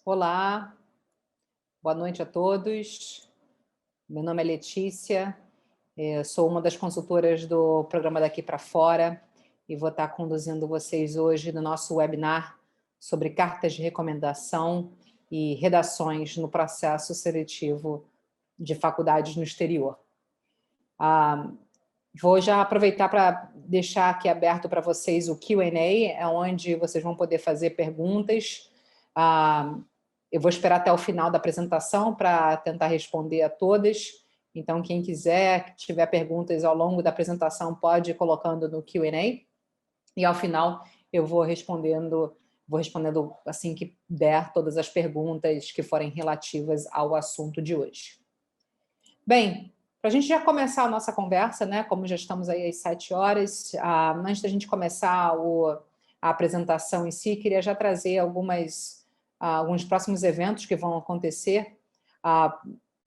Olá, boa noite a todos. Meu nome é Letícia, sou uma das consultoras do programa Daqui para Fora e vou estar conduzindo vocês hoje no nosso webinar sobre cartas de recomendação e redações no processo seletivo de faculdades no exterior. Vou já aproveitar para deixar aqui aberto para vocês o Q&A, é onde vocês vão poder fazer perguntas. Eu vou esperar até o final da apresentação para tentar responder a todas. Então, quem quiser, tiver perguntas ao longo da apresentação, pode ir colocando no Q&A. E ao final eu vou respondendo assim que der todas as perguntas que forem relativas ao assunto de hoje. Bem, para a gente já começar a nossa conversa, né? Como já estamos aí às 7 horas, antes da gente começar a apresentação em si, queria já trazer alguns próximos eventos que vão acontecer.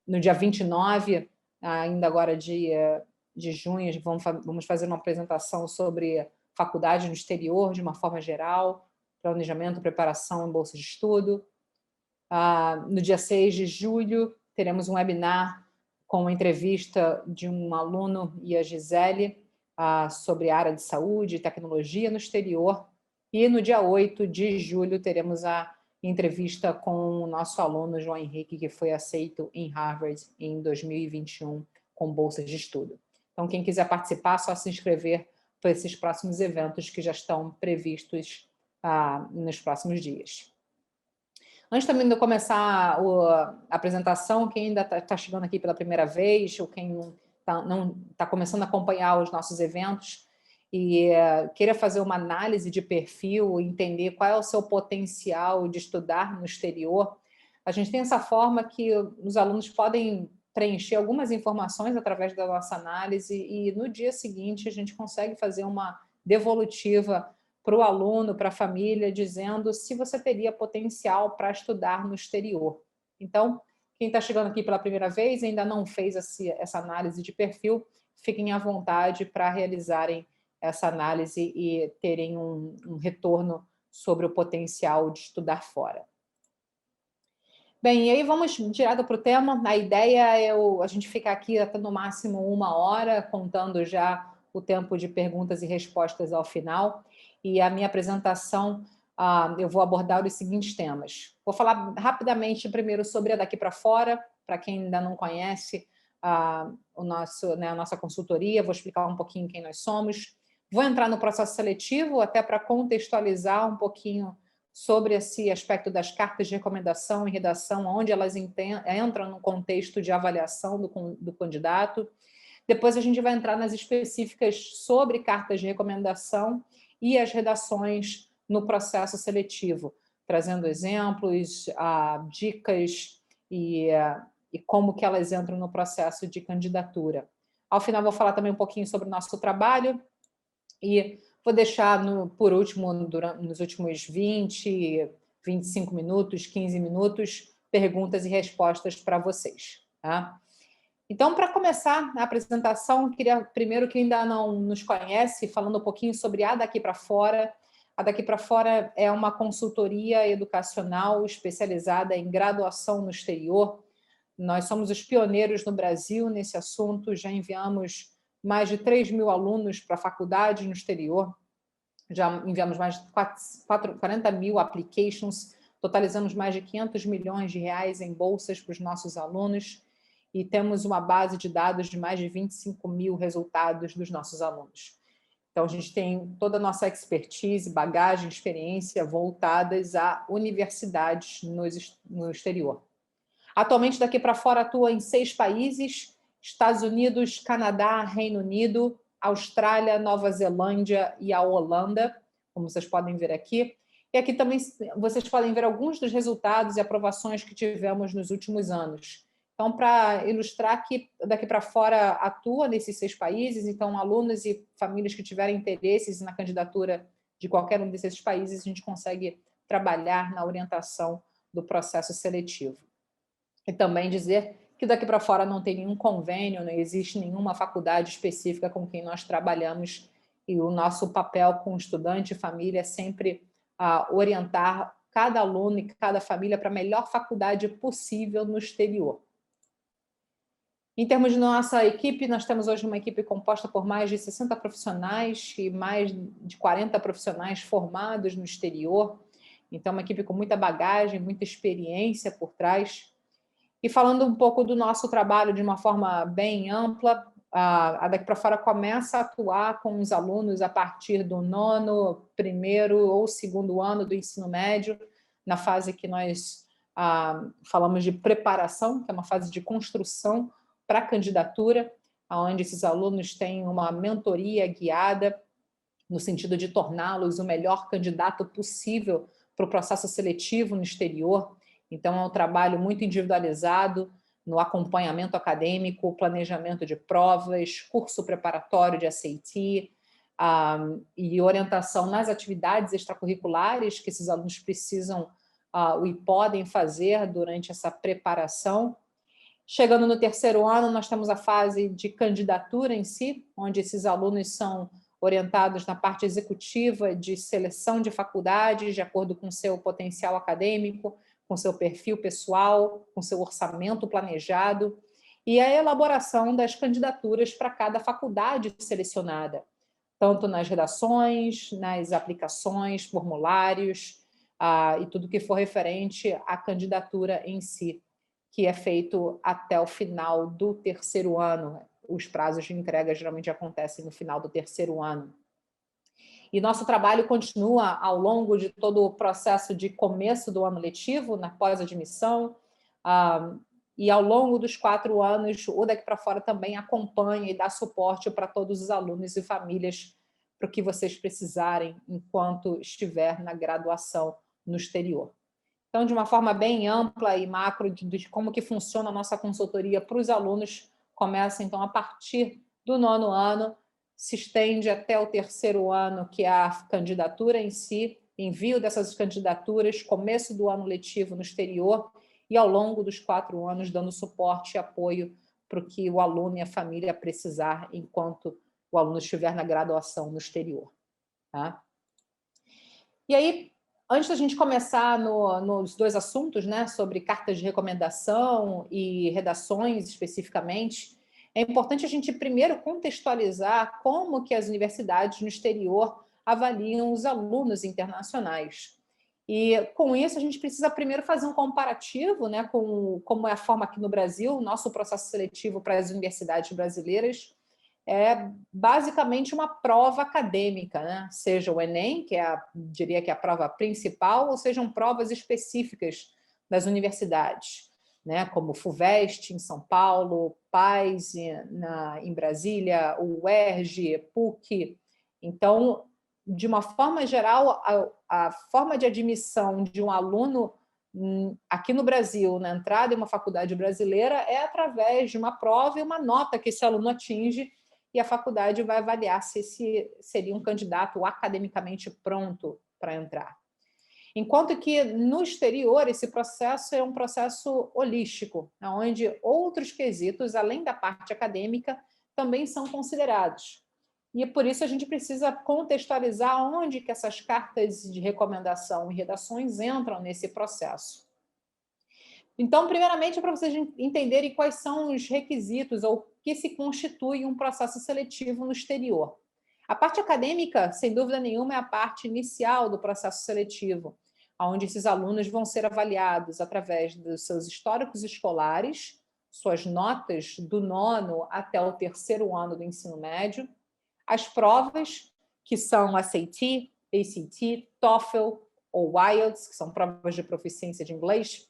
No dia 29, ainda agora de junho, vamos fazer uma apresentação sobre faculdade no exterior, de uma forma geral, planejamento, preparação em bolsa de estudo. No dia 6 de julho, teremos um webinar com uma entrevista de um aluno e a Gisele sobre a área de saúde e tecnologia no exterior. E no dia 8 de julho, teremos a entrevista com o nosso aluno João Henrique, que foi aceito em Harvard em 2021 com bolsas de estudo. Então, quem quiser participar, é só se inscrever para esses próximos eventos que já estão previstos nos próximos dias. Antes também de eu começar a apresentação, quem ainda está chegando aqui pela primeira vez, ou quem não está começando a acompanhar os nossos eventos e queira fazer uma análise de perfil, entender qual é o seu potencial de estudar no exterior, a gente tem essa forma que os alunos podem preencher algumas informações através da nossa análise e no dia seguinte a gente consegue fazer uma devolutiva para o aluno, para a família, dizendo se você teria potencial para estudar no exterior. Então, quem está chegando aqui pela primeira vez e ainda não fez essa análise de perfil, fiquem à vontade para realizarem essa análise e terem um retorno sobre o potencial de estudar fora. Bem, e aí vamos direto para o tema. A ideia é a gente ficar aqui até no máximo 1 hora, contando já o tempo de perguntas e respostas ao final. E a minha apresentação, eu vou abordar os seguintes temas. Vou falar rapidamente primeiro sobre a Daqui para Fora, para quem ainda não conhece a nossa consultoria, vou explicar um pouquinho quem nós somos. Vou entrar no processo seletivo, até para contextualizar um pouquinho sobre esse aspecto das cartas de recomendação e redação, onde elas entram no contexto de avaliação do candidato. Depois a gente vai entrar nas específicas sobre cartas de recomendação e as redações no processo seletivo, trazendo exemplos, dicas e como que elas entram no processo de candidatura. Ao final vou falar também um pouquinho sobre o nosso trabalho e vou deixar, por último, nos últimos 20, 25 minutos, 15 minutos, perguntas e respostas para vocês. Tá? Então, para começar a apresentação, queria primeiro, que ainda não nos conhece, falando um pouquinho sobre a Daqui para Fora. A Daqui para Fora é uma consultoria educacional especializada em graduação no exterior. Nós somos os pioneiros no Brasil nesse assunto, já enviamos mais de 3.000 alunos para a faculdade no exterior, já enviamos mais de 40.000 applications, totalizamos mais de 500 milhões de reais em bolsas para os nossos alunos e temos uma base de dados de mais de 25.000 resultados dos nossos alunos. Então, a gente tem toda a nossa expertise, bagagem, experiência voltadas a universidades no exterior. Atualmente, Daqui para Fora atua em 6 países: Estados Unidos, Canadá, Reino Unido, Austrália, Nova Zelândia e a Holanda, como vocês podem ver aqui. E aqui também vocês podem ver alguns dos resultados e aprovações que tivemos nos últimos anos. Então, para ilustrar que Daqui para Fora atua nesses 6 países, então alunos e famílias que tiverem interesses na candidatura de qualquer um desses países, a gente consegue trabalhar na orientação do processo seletivo. E também dizer que Daqui para Fora não tem nenhum convênio, não existe nenhuma faculdade específica com quem nós trabalhamos, e o nosso papel com estudante e família é sempre orientar cada aluno e cada família para a melhor faculdade possível no exterior. Em termos de nossa equipe, nós temos hoje uma equipe composta por mais de 60 profissionais e mais de 40 profissionais formados no exterior. Então, uma equipe com muita bagagem, muita experiência por trás. E falando um pouco do nosso trabalho de uma forma bem ampla, a Daqui para Fora começa a atuar com os alunos a partir do 9º, 1º ou 2º ano do ensino médio, na fase que nós falamos de preparação, que é uma fase de construção para a candidatura, onde esses alunos têm uma mentoria guiada no sentido de torná-los o melhor candidato possível para o processo seletivo no exterior. Então, é um trabalho muito individualizado no acompanhamento acadêmico, planejamento de provas, curso preparatório de SAT, e orientação nas atividades extracurriculares que esses alunos precisam e podem fazer durante essa preparação. Chegando no 3º ano, nós temos a fase de candidatura em si, onde esses alunos são orientados na parte executiva de seleção de faculdades, de acordo com seu potencial acadêmico, com seu perfil pessoal, com seu orçamento planejado, e a elaboração das candidaturas para cada faculdade selecionada, tanto nas redações, nas aplicações, formulários, e tudo que for referente à candidatura em si, que é feito até o final do 3º ano. Os prazos de entrega geralmente acontecem no final do 3º ano. E nosso trabalho continua ao longo de todo o processo de começo do ano letivo, na pós-admissão, e ao longo dos 4 anos, o Daqui para Fora também acompanha e dá suporte para todos os alunos e famílias para o que vocês precisarem enquanto estiver na graduação no exterior. Então, de uma forma bem ampla e macro de como que funciona a nossa consultoria para os alunos, começa então a partir do 9º ano, se estende até o 3º ano, que é a candidatura em si, envio dessas candidaturas, começo do ano letivo no exterior e ao longo dos 4 anos dando suporte e apoio para o que o aluno e a família precisar enquanto o aluno estiver na graduação no exterior. Tá? E aí, antes da gente começar nos 2 assuntos, né, sobre cartas de recomendação e redações especificamente, é importante a gente primeiro contextualizar como que as universidades no exterior avaliam os alunos internacionais. E com isso a gente precisa primeiro fazer um comparativo, né, com como é a forma aqui no Brasil, o nosso processo seletivo para as universidades brasileiras é basicamente uma prova acadêmica, né? Seja o Enem, que é diria que é a prova principal, ou sejam provas específicas das universidades, né? Como o FUVEST em São Paulo, PAS em Brasília, o UERJ, PUC. Então, de uma forma geral, a forma de admissão de um aluno aqui no Brasil, na entrada em uma faculdade brasileira, é através de uma prova e uma nota que esse aluno atinge, e a faculdade vai avaliar se esse seria um candidato academicamente pronto para entrar. Enquanto que, no exterior, esse processo é um processo holístico, onde outros quesitos, além da parte acadêmica, também são considerados. E por isso a gente precisa contextualizar onde que essas cartas de recomendação e redações entram nesse processo. Então, primeiramente, é para vocês entenderem quais são os requisitos ou que se constitui um processo seletivo no exterior. A parte acadêmica, sem dúvida nenhuma, é a parte inicial do processo seletivo, onde esses alunos vão ser avaliados através dos seus históricos escolares, suas notas do 9º até o 3º ano do ensino médio, as provas, que são SAT, ACT, TOEFL ou IELTS, que são provas de proficiência de inglês,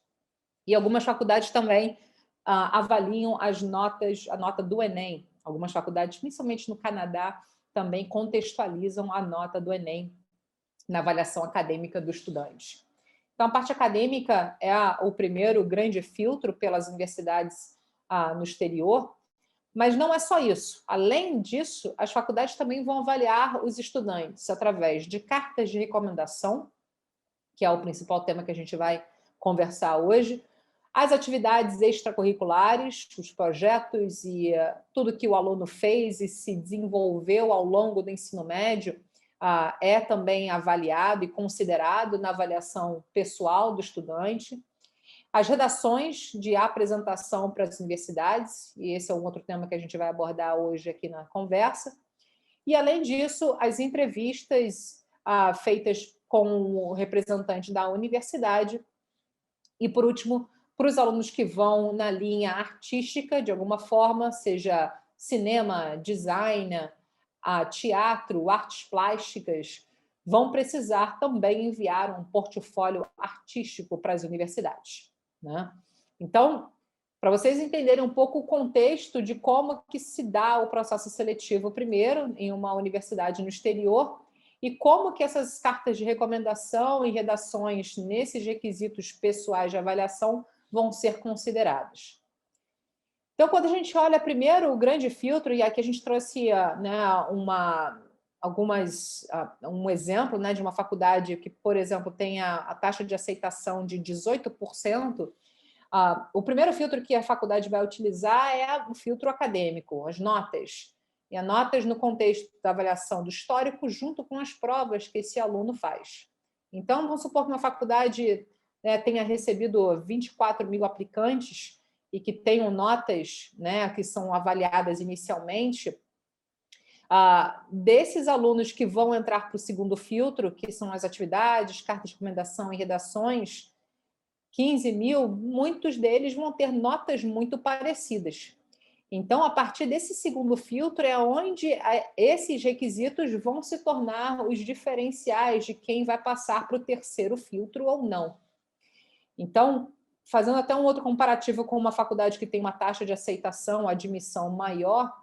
e algumas faculdades também avaliam a nota do Enem. Algumas faculdades, principalmente no Canadá, também contextualizam a nota do Enem na avaliação acadêmica do estudante. Então, a parte acadêmica é o primeiro grande filtro pelas universidades no exterior, mas não é só isso. Além disso, as faculdades também vão avaliar os estudantes através de cartas de recomendação, que é o principal tema que a gente vai conversar hoje, as atividades extracurriculares, os projetos e tudo que o aluno fez e se desenvolveu ao longo do ensino médio, é também avaliado e considerado na avaliação pessoal do estudante. As redações de apresentação para as universidades, e esse é um outro tema que a gente vai abordar hoje aqui na conversa. E, além disso, as entrevistas feitas com o representante da universidade. E, por último, para os alunos que vão na linha artística, de alguma forma, seja cinema, design, teatro, artes plásticas, vão precisar também enviar um portfólio artístico para as universidades, né? Então, para vocês entenderem um pouco o contexto de como que se dá o processo seletivo primeiro em uma universidade no exterior e como que essas cartas de recomendação e redações nesses requisitos pessoais de avaliação vão ser consideradas. Então, quando a gente olha primeiro o grande filtro, e aqui a gente trouxe, né, um exemplo, né, de uma faculdade que, por exemplo, tem a taxa de aceitação de 18%, o primeiro filtro que a faculdade vai utilizar é o filtro acadêmico, as notas. E as notas no contexto da avaliação do histórico junto com as provas que esse aluno faz. Então, vamos supor que uma faculdade, né, tenha recebido 24 mil aplicantes e que tenham notas, né, que são avaliadas inicialmente. Desses alunos que vão entrar para o segundo filtro, que são as atividades, cartas de recomendação e redações, 15 mil, muitos deles vão ter notas muito parecidas. Então, a partir desse segundo filtro é onde esses requisitos vão se tornar os diferenciais de quem vai passar para o terceiro filtro ou não. Então, fazendo até um outro comparativo com uma faculdade que tem uma taxa de aceitação, admissão maior,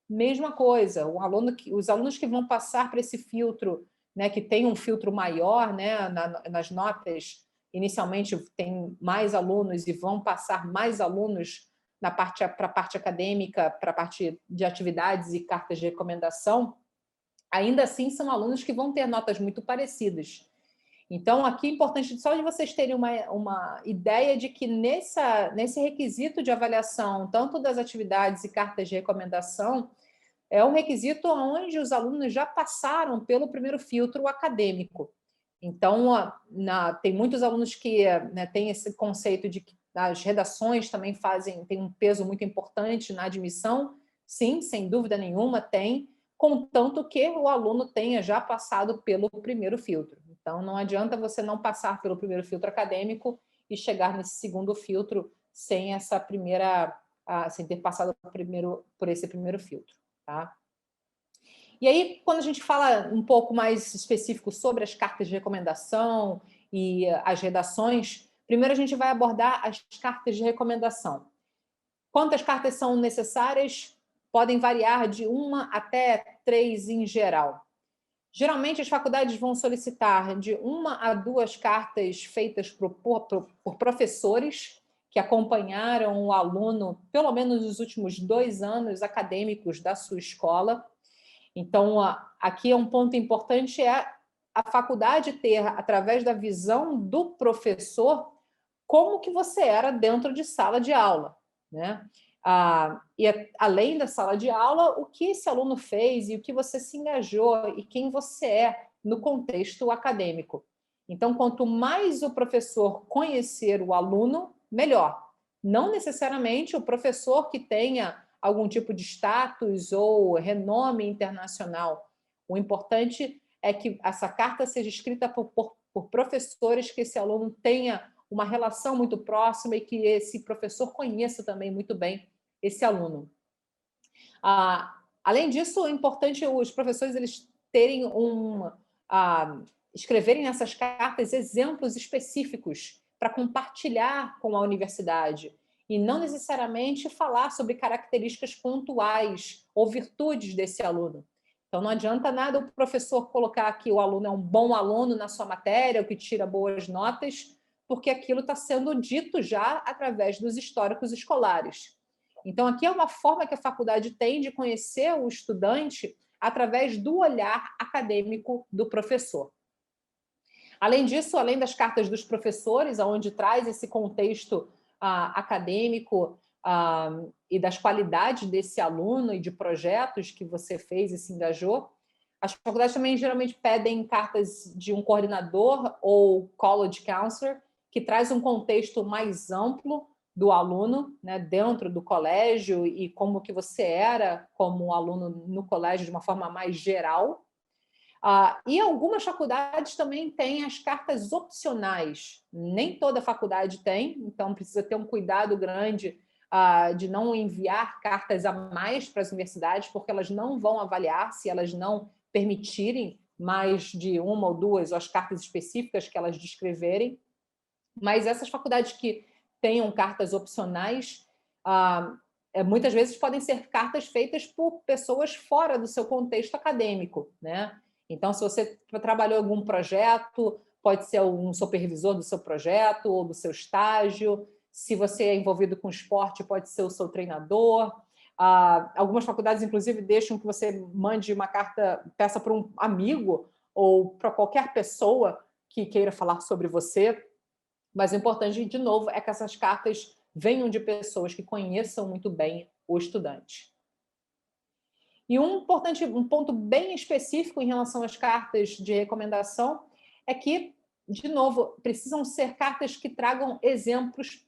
mesma coisa. Os alunos que vão passar para esse filtro, né, que tem um filtro maior, né, nas notas, inicialmente tem mais alunos e vão passar mais alunos para a parte acadêmica, para a parte de atividades e cartas de recomendação, ainda assim são alunos que vão ter notas muito parecidas. Então, aqui é importante só de vocês terem uma ideia de que nesse requisito de avaliação, tanto das atividades e cartas de recomendação, é um requisito onde os alunos já passaram pelo primeiro filtro acadêmico. Então, tem muitos alunos que, né, têm esse conceito de que as redações também têm um peso muito importante na admissão. Sim, sem dúvida nenhuma, tem, contanto que o aluno tenha já passado pelo primeiro filtro. Então, não adianta você não passar pelo primeiro filtro acadêmico e chegar nesse segundo filtro sem sem ter passado por esse primeiro filtro, tá? E aí, quando a gente fala um pouco mais específico sobre as cartas de recomendação e as redações, primeiro a gente vai abordar as cartas de recomendação. Quantas cartas são necessárias? Podem variar de 1 até 3 em geral. Geralmente, as faculdades vão solicitar de 1 a 2 cartas feitas por professores que acompanharam o aluno pelo menos nos últimos 2 anos acadêmicos da sua escola. Então, aqui é um ponto importante, é a faculdade ter, através da visão do professor, como que você era dentro de sala de aula, né? E além da sala de aula, o que esse aluno fez e o que você se engajou e quem você é no contexto acadêmico. Então, quanto mais o professor conhecer o aluno, melhor. Não necessariamente o professor que tenha algum tipo de status ou renome internacional. O importante é que essa carta seja escrita por professores que esse aluno tenha uma relação muito próxima e que esse professor conheça também muito bem esse aluno. Além disso, é importante os professores eles terem escreverem nessas cartas exemplos específicos para compartilhar com a universidade e não necessariamente falar sobre características pontuais ou virtudes desse aluno. Então, não adianta nada o professor colocar que o aluno é um bom aluno na sua matéria ou que tira boas notas, porque aquilo está sendo dito já através dos históricos escolares. Então, aqui é uma forma que a faculdade tem de conhecer o estudante através do olhar acadêmico do professor. Além disso, além das cartas dos professores, onde traz esse contexto acadêmico e das qualidades desse aluno e de projetos que você fez e se engajou, As faculdades também geralmente pedem cartas de um coordenador ou college counselor, que traz um contexto mais amplo do aluno, né, dentro do colégio e como que você era como aluno no colégio de uma forma mais geral. E algumas faculdades também têm as cartas opcionais. Nem toda faculdade tem, então precisa ter um cuidado grande de não enviar cartas a mais para as universidades, porque elas não vão avaliar se elas não permitirem mais de uma ou duas, ou as cartas específicas que elas descreverem. Mas essas faculdades que tenham cartas opcionais, muitas vezes podem ser cartas feitas por pessoas fora do seu contexto acadêmico, né? Então, se você trabalhou em algum projeto, pode ser um supervisor do seu projeto ou do seu estágio. Se você é envolvido com esporte, pode ser o seu treinador. Algumas faculdades, inclusive, deixam que você mande uma carta, peça para um amigo ou para qualquer pessoa que queira falar sobre você. Mas o importante, de novo, é que essas cartas venham de pessoas que conheçam muito bem o estudante. E um ponto bem específico em relação às cartas de recomendação é que, de novo, precisam ser cartas que tragam exemplos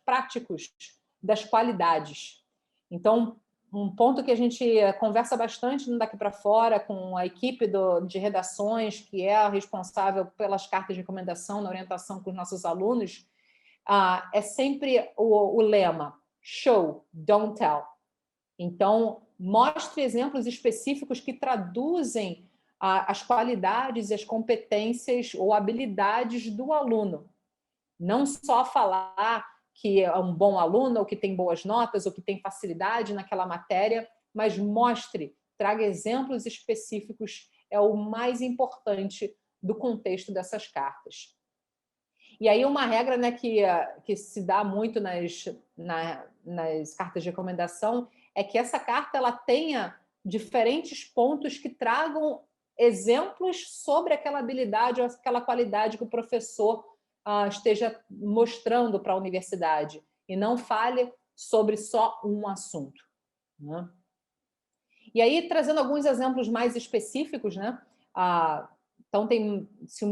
práticos das qualidades. Então, um ponto que a gente conversa bastante no Daqui para Fora com a equipe de redações, que é a responsável pelas cartas de recomendação na orientação com os nossos alunos, é sempre o lema: show, don't tell. Então, mostre exemplos específicos que traduzem as qualidades e as competências ou habilidades do aluno. Não só falar que é um bom aluno, ou que tem boas notas, ou que tem facilidade naquela matéria, mas mostre, traga exemplos específicos, é o mais importante do contexto dessas cartas. E aí uma regra, né, que se dá muito nas cartas de recomendação é que essa carta ela tenha diferentes pontos que tragam exemplos sobre aquela habilidade ou aquela qualidade que o professor esteja mostrando para a universidade e não fale sobre só um assunto, né? E aí, trazendo alguns exemplos mais específicos, né? Então, se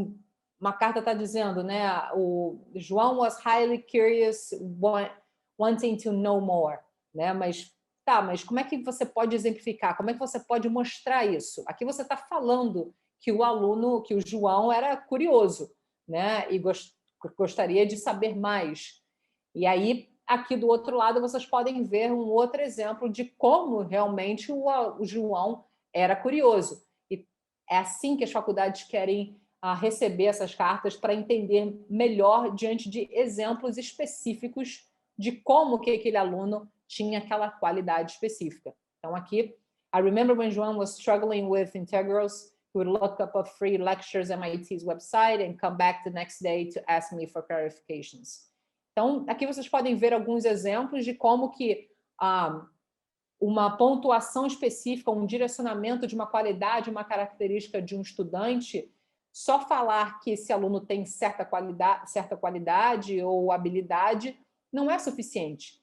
uma carta está dizendo, né? O João was highly curious, wanting to know more, né? Mas como é que você pode exemplificar? Como é que você pode mostrar isso? Aqui você está falando que que o João era curioso, né? E gostaria de saber mais. E aí, aqui do outro lado, vocês podem ver um outro exemplo de como realmente o João era curioso. E é assim que as faculdades querem receber essas cartas para entender melhor diante de exemplos específicos de como que aquele aluno tinha aquela qualidade específica. Então, aqui, I remember when João was struggling with integrals, he would look up a free lectures at MIT's website and come back the next day to ask me for clarifications. Então, aqui vocês podem ver alguns exemplos de como que uma pontuação específica, um direcionamento de uma qualidade, uma característica de um estudante, só falar que esse aluno tem certa qualidade ou habilidade não é suficiente.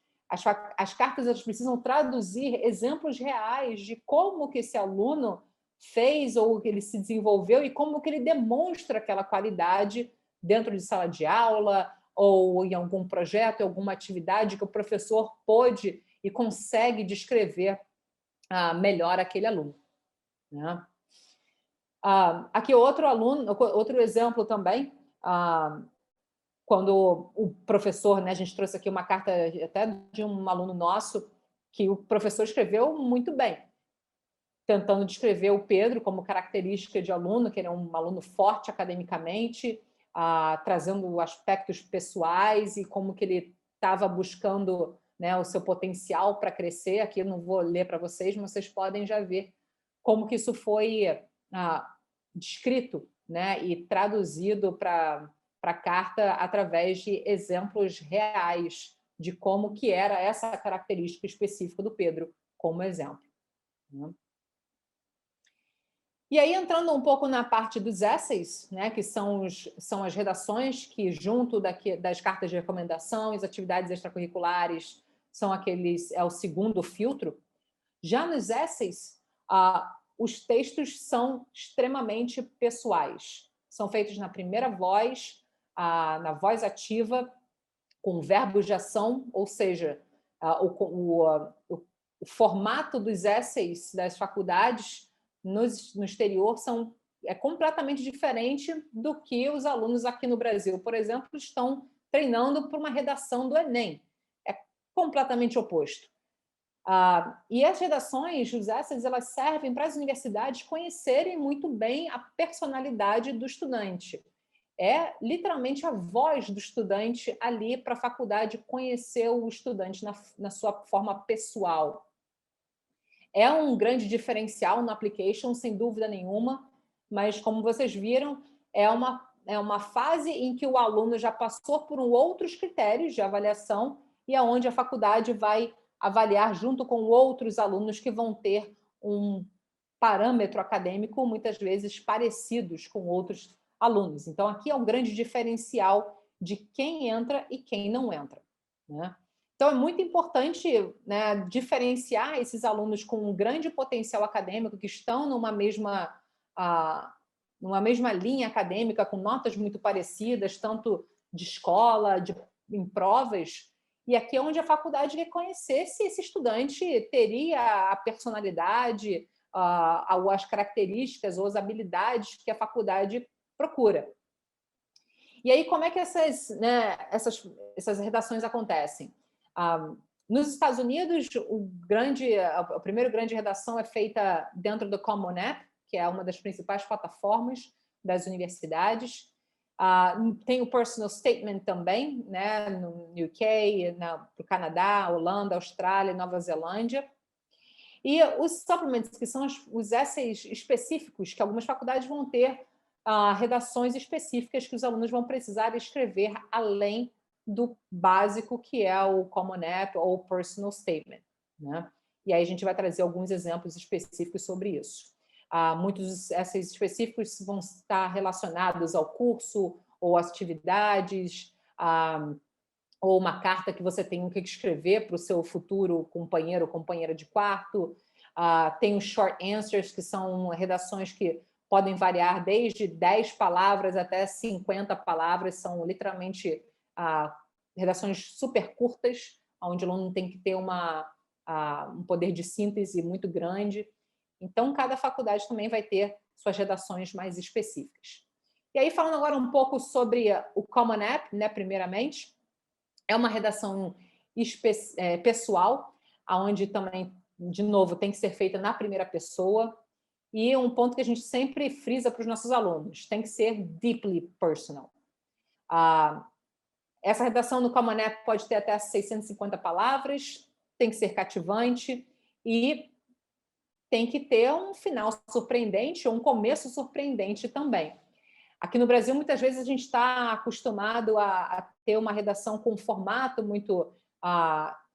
As cartas elas precisam traduzir exemplos reais de como que esse aluno fez ou que ele se desenvolveu e como que ele demonstra aquela qualidade dentro de sala de aula ou em algum projeto, em alguma atividade que o professor pôde e consegue descrever melhor aquele aluno, né? Aqui outro exemplo também, quando o professor, né, a gente trouxe aqui uma carta até de um aluno nosso, que o professor escreveu muito bem, tentando descrever o Pedro como característica de aluno, que ele é um aluno forte academicamente, trazendo aspectos pessoais e como que ele estava buscando, né, o seu potencial para crescer. Aqui eu não vou ler para vocês, mas vocês podem já ver como que isso foi descrito, né, e traduzido para a carta através de exemplos reais de como que era essa característica específica do Pedro como exemplo, né? E aí, entrando um pouco na parte dos essays, né, que são as redações que, junto das cartas de recomendação e as atividades extracurriculares, é o segundo filtro. Já nos essays, os textos são extremamente pessoais. São feitos na primeira voz, na voz ativa, com verbos de ação, ou seja, o formato dos essays das faculdades no exterior é completamente diferente do que os alunos aqui no Brasil, por exemplo, estão treinando para uma redação do Enem. É completamente oposto. E as redações, os essays, elas servem para as universidades conhecerem muito bem a personalidade do estudante. É literalmente a voz do estudante ali para a faculdade conhecer o estudante na sua forma pessoal. É um grande diferencial no application, sem dúvida nenhuma, mas, como vocês viram, é uma fase em que o aluno já passou por outros critérios de avaliação e aonde a faculdade vai avaliar junto com outros alunos que vão ter um parâmetro acadêmico, muitas vezes parecidos com outros alunos. Então, aqui é um grande diferencial de quem entra e quem não entra, né? Então, é muito importante, né, diferenciar esses alunos com um grande potencial acadêmico, que estão numa mesma linha acadêmica, com notas muito parecidas, tanto de escola, em provas, e aqui é onde a faculdade quer conhecer se esse estudante teria a personalidade, as características ou as habilidades que a faculdade procura. E aí, como é que essas redações acontecem? Nos Estados Unidos, a primeira grande redação é feita dentro do Common App, que é uma das principais plataformas das universidades. Tem o Personal Statement também, né, no UK, no Canadá, Holanda, Austrália, Nova Zelândia. E os supplements, que são os essays específicos, que algumas faculdades vão ter redações específicas que os alunos vão precisar escrever além do básico, que é o Common App ou o Personal Statement, né? E aí a gente vai trazer alguns exemplos específicos sobre isso. Muitos essays específicos vão estar relacionados ao curso ou atividades, ou uma carta que você tem que escrever para o seu futuro companheiro ou companheira de quarto. Tem os short answers, que são redações que podem variar desde 10 palavras até 50 palavras, são literalmente redações super curtas, onde o aluno tem que ter um poder de síntese muito grande. Então, cada faculdade também vai ter suas redações mais específicas. E aí, falando agora um pouco sobre o Common App, né, primeiramente, é uma redação pessoal, onde também, de novo, tem que ser feita na primeira pessoa. E um ponto que a gente sempre frisa para os nossos alunos, tem que ser deeply personal. Essa redação no Common App pode ter até 650 palavras, tem que ser cativante e tem que ter um final surpreendente ou um começo surpreendente também. Aqui no Brasil, muitas vezes, a gente está acostumado a ter uma redação com um formato muito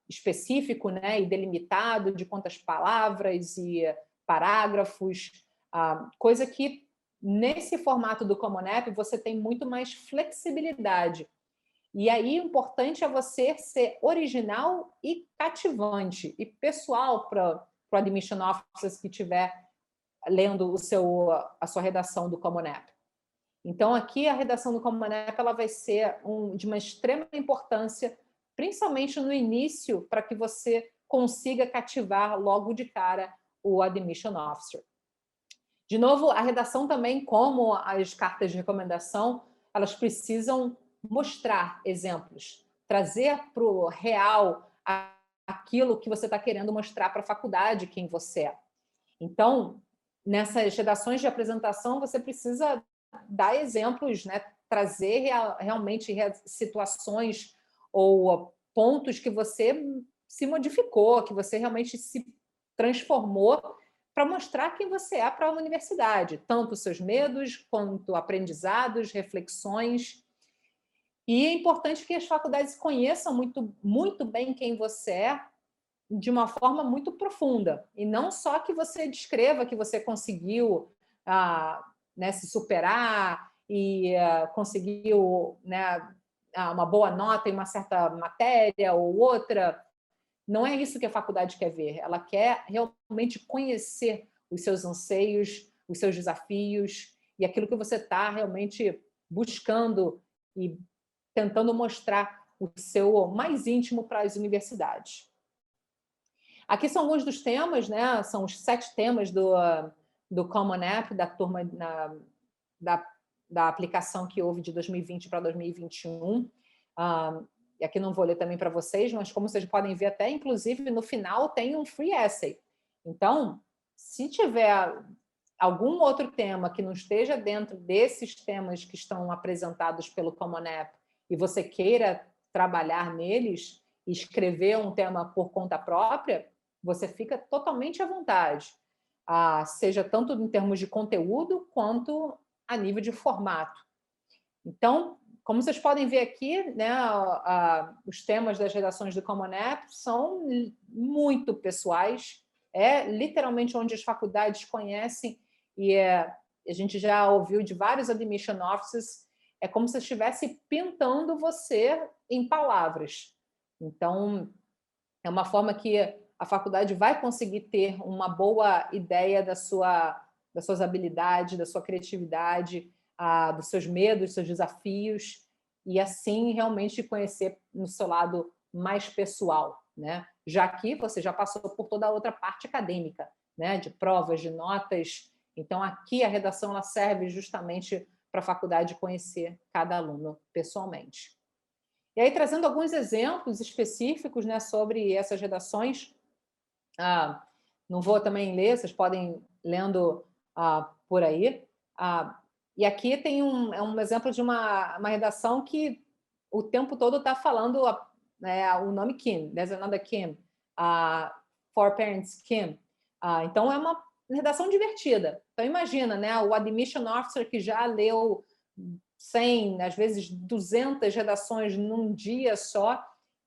específico, né, e delimitado de quantas palavras e parágrafos, coisa que, nesse formato do Common App, você tem muito mais flexibilidade. E aí, o importante é você ser original e cativante, e pessoal para o Admission Officer que estiver lendo a sua redação do Common App. Então, aqui, a redação do Common App ela vai ser de uma extrema importância, principalmente no início, para que você consiga cativar logo de cara o Admission Officer. De novo, a redação também, como as cartas de recomendação, elas precisam mostrar exemplos, trazer para o real aquilo que você está querendo mostrar para a faculdade, quem você é. Então, nessas redações de apresentação, você precisa dar exemplos, né? Trazer realmente situações ou pontos que você se modificou, que você realmente se transformou para mostrar quem você é para a universidade, tanto os seus medos, quanto aprendizados, reflexões. E é importante que as faculdades conheçam muito, muito bem quem você é, de uma forma muito profunda, e não só que você descreva que você conseguiu né, se superar e conseguiu, né, uma boa nota em uma certa matéria ou outra. Não é isso que a faculdade quer ver, ela quer realmente conhecer os seus anseios, os seus desafios e aquilo que você está realmente buscando e tentando mostrar o seu mais íntimo para as universidades. Aqui são alguns dos temas, né? São os 7 temas do Common App, da turma da aplicação que houve de 2020 para 2021. E aqui não vou ler também para vocês, mas como vocês podem ver até, inclusive, no final tem um free essay. Então, se tiver algum outro tema que não esteja dentro desses temas que estão apresentados pelo Common App e você queira trabalhar neles e escrever um tema por conta própria, você fica totalmente à vontade, seja tanto em termos de conteúdo quanto a nível de formato. Então, como vocês podem ver aqui, né, os temas das redações do Common App são muito pessoais, é literalmente onde as faculdades conhecem e a gente já ouviu de vários admission officers, é como se estivesse pintando você em palavras. Então, é uma forma que a faculdade vai conseguir ter uma boa ideia das suas habilidades, da sua criatividade, dos seus medos, dos seus desafios, e assim realmente conhecer no seu lado mais pessoal, né? Já que você já passou por toda a outra parte acadêmica, né? De provas, de notas. Então, aqui a redação ela serve justamente para a faculdade conhecer cada aluno pessoalmente. E aí, trazendo alguns exemplos específicos, né, sobre essas redações, não vou também ler, vocês podem ir lendo por aí. E aqui tem um exemplo de uma redação que o tempo todo está falando o nome Kim, there's another Kim, for parents Kim. Então, é uma redação divertida. Então, imagina, né, o admission officer que já leu 100, às vezes 200 redações num dia só,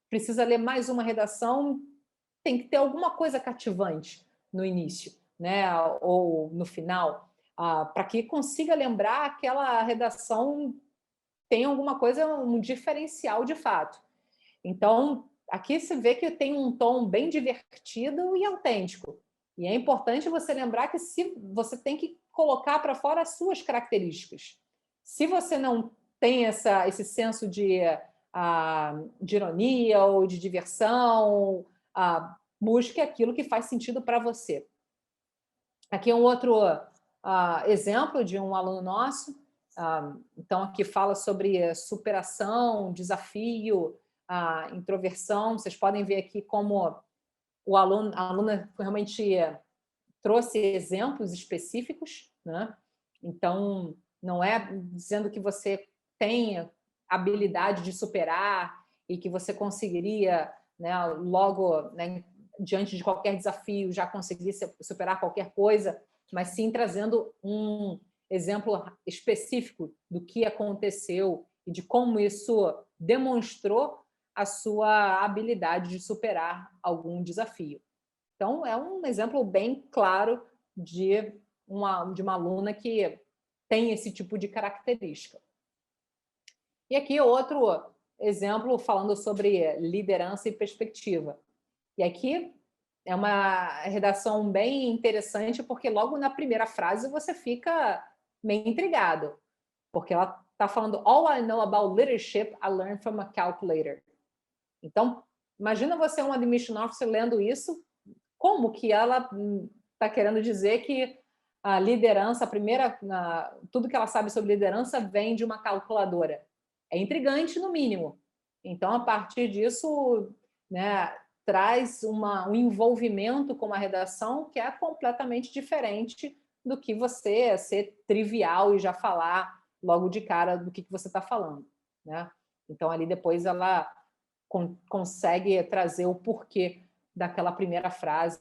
precisa ler mais uma redação, tem que ter alguma coisa cativante no início, né, ou no final, para que consiga lembrar aquela redação tem alguma coisa, um diferencial de fato. Então, aqui se vê que tem um tom bem divertido e autêntico. E é importante você lembrar que você tem que colocar para fora as suas características. Se você não tem esse senso de ironia ou de diversão, busque aquilo que faz sentido para você. Aqui é um outro exemplo de um aluno nosso. Então, aqui fala sobre superação, desafio, introversão. Vocês podem ver aqui como a aluna realmente trouxe exemplos específicos, né? Então, não é dizendo que você tem habilidade de superar e que você conseguiria, né, logo, né, diante de qualquer desafio, já conseguir superar qualquer coisa, mas sim trazendo um exemplo específico do que aconteceu e de como isso demonstrou a sua habilidade de superar algum desafio. Então, é um exemplo bem claro de uma aluna que tem esse tipo de característica. E aqui outro exemplo falando sobre liderança e perspectiva. E aqui é uma redação bem interessante, porque logo na primeira frase você fica meio intrigado, porque ela está falando All I know about leadership I learned from a calculator. Então, imagina você um admission officer lendo isso, como que ela está querendo dizer que a liderança, tudo que ela sabe sobre liderança vem de uma calculadora. É intrigante, no mínimo. Então, a partir disso, né, traz um envolvimento com a redação que é completamente diferente do que você ser trivial e já falar logo de cara do que você está falando, né? Então, ali depois ela consegue trazer o porquê daquela primeira frase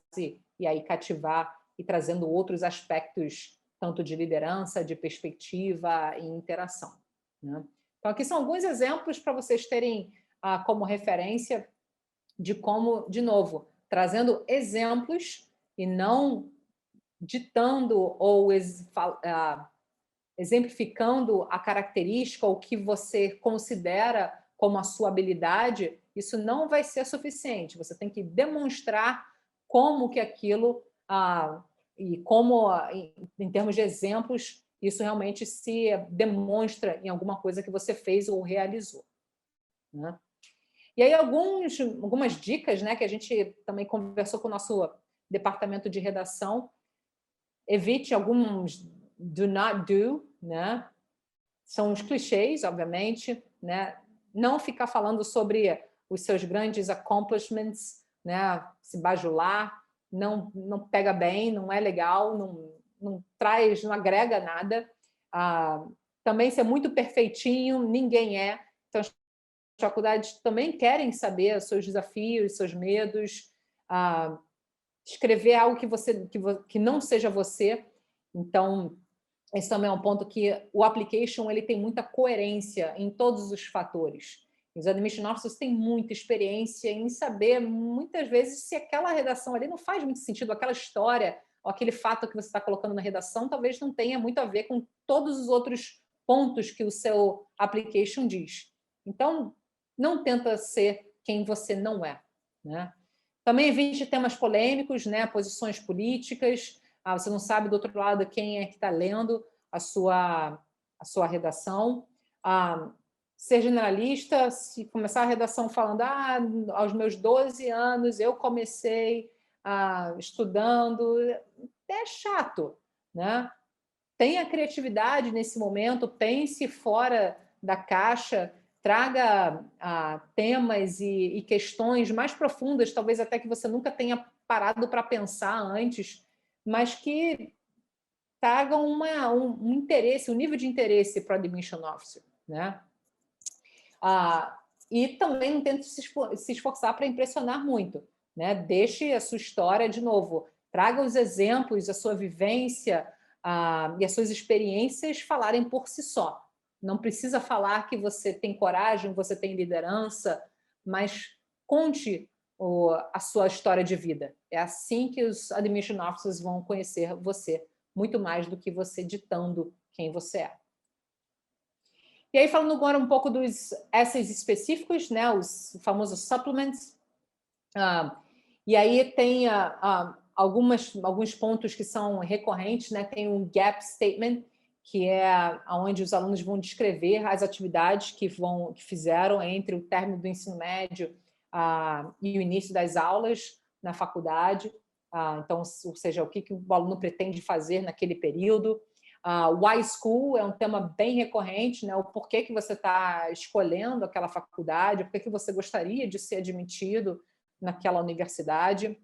e aí cativar e trazendo outros aspectos, tanto de liderança, de perspectiva e interação, né? Então, aqui são alguns exemplos para vocês terem como referência de como, de novo, trazendo exemplos e não ditando ou exemplificando a característica ou o que você considera como a sua habilidade, isso não vai ser suficiente. Você tem que demonstrar como que aquilo e como, em termos de exemplos, isso realmente se demonstra em alguma coisa que você fez ou realizou, né? E aí algumas dicas, né, que a gente também conversou com o nosso departamento de redação. Evite alguns do not do, né? São os clichês, obviamente, né? Não ficar falando sobre os seus grandes accomplishments, né? Se bajular, não pega bem, não é legal, não traz, não agrega nada. Também ser muito perfeitinho, ninguém é. Então, as faculdades também querem saber os seus desafios, seus medos, escrever algo que não seja você. Então, esse também é um ponto que o application ele tem muita coerência em todos os fatores. Os admission officers têm muita experiência em saber, muitas vezes, se aquela redação ali não faz muito sentido, aquela história, ou aquele fato que você está colocando na redação, talvez não tenha muito a ver com todos os outros pontos que o seu application diz. Então, não tenta ser quem você não é, né? Também evite temas polêmicos, né? Posições políticas. Você não sabe do outro lado quem é que está lendo a sua redação. Ser generalista, se começar a redação falando aos meus 12 anos eu comecei estudando, é chato, né? Tenha criatividade nesse momento, pense fora da caixa, traga temas e questões mais profundas, talvez até que você nunca tenha parado para pensar antes, mas que tragam um interesse, um nível de interesse para o admission officer, né? E também não tente se esforçar para impressionar muito, né? Deixe a sua história de novo, traga os exemplos, a sua vivência e as suas experiências falarem por si só. Não precisa falar que você tem coragem, você tem liderança, mas conte a sua história de vida. É assim que os admission officers vão conhecer você, muito mais do que você ditando quem você é. E aí, falando agora um pouco dos essays específicos, né, os famosos supplements. E aí tem alguns pontos que são recorrentes, né? Tem um gap statement, que é onde os alunos vão descrever as atividades que fizeram entre o término do ensino médio e o início das aulas na faculdade. Então, ou seja, o que o aluno pretende fazer naquele período. Why School é um tema bem recorrente, né? O porquê que você está escolhendo aquela faculdade, por que você gostaria de ser admitido naquela universidade.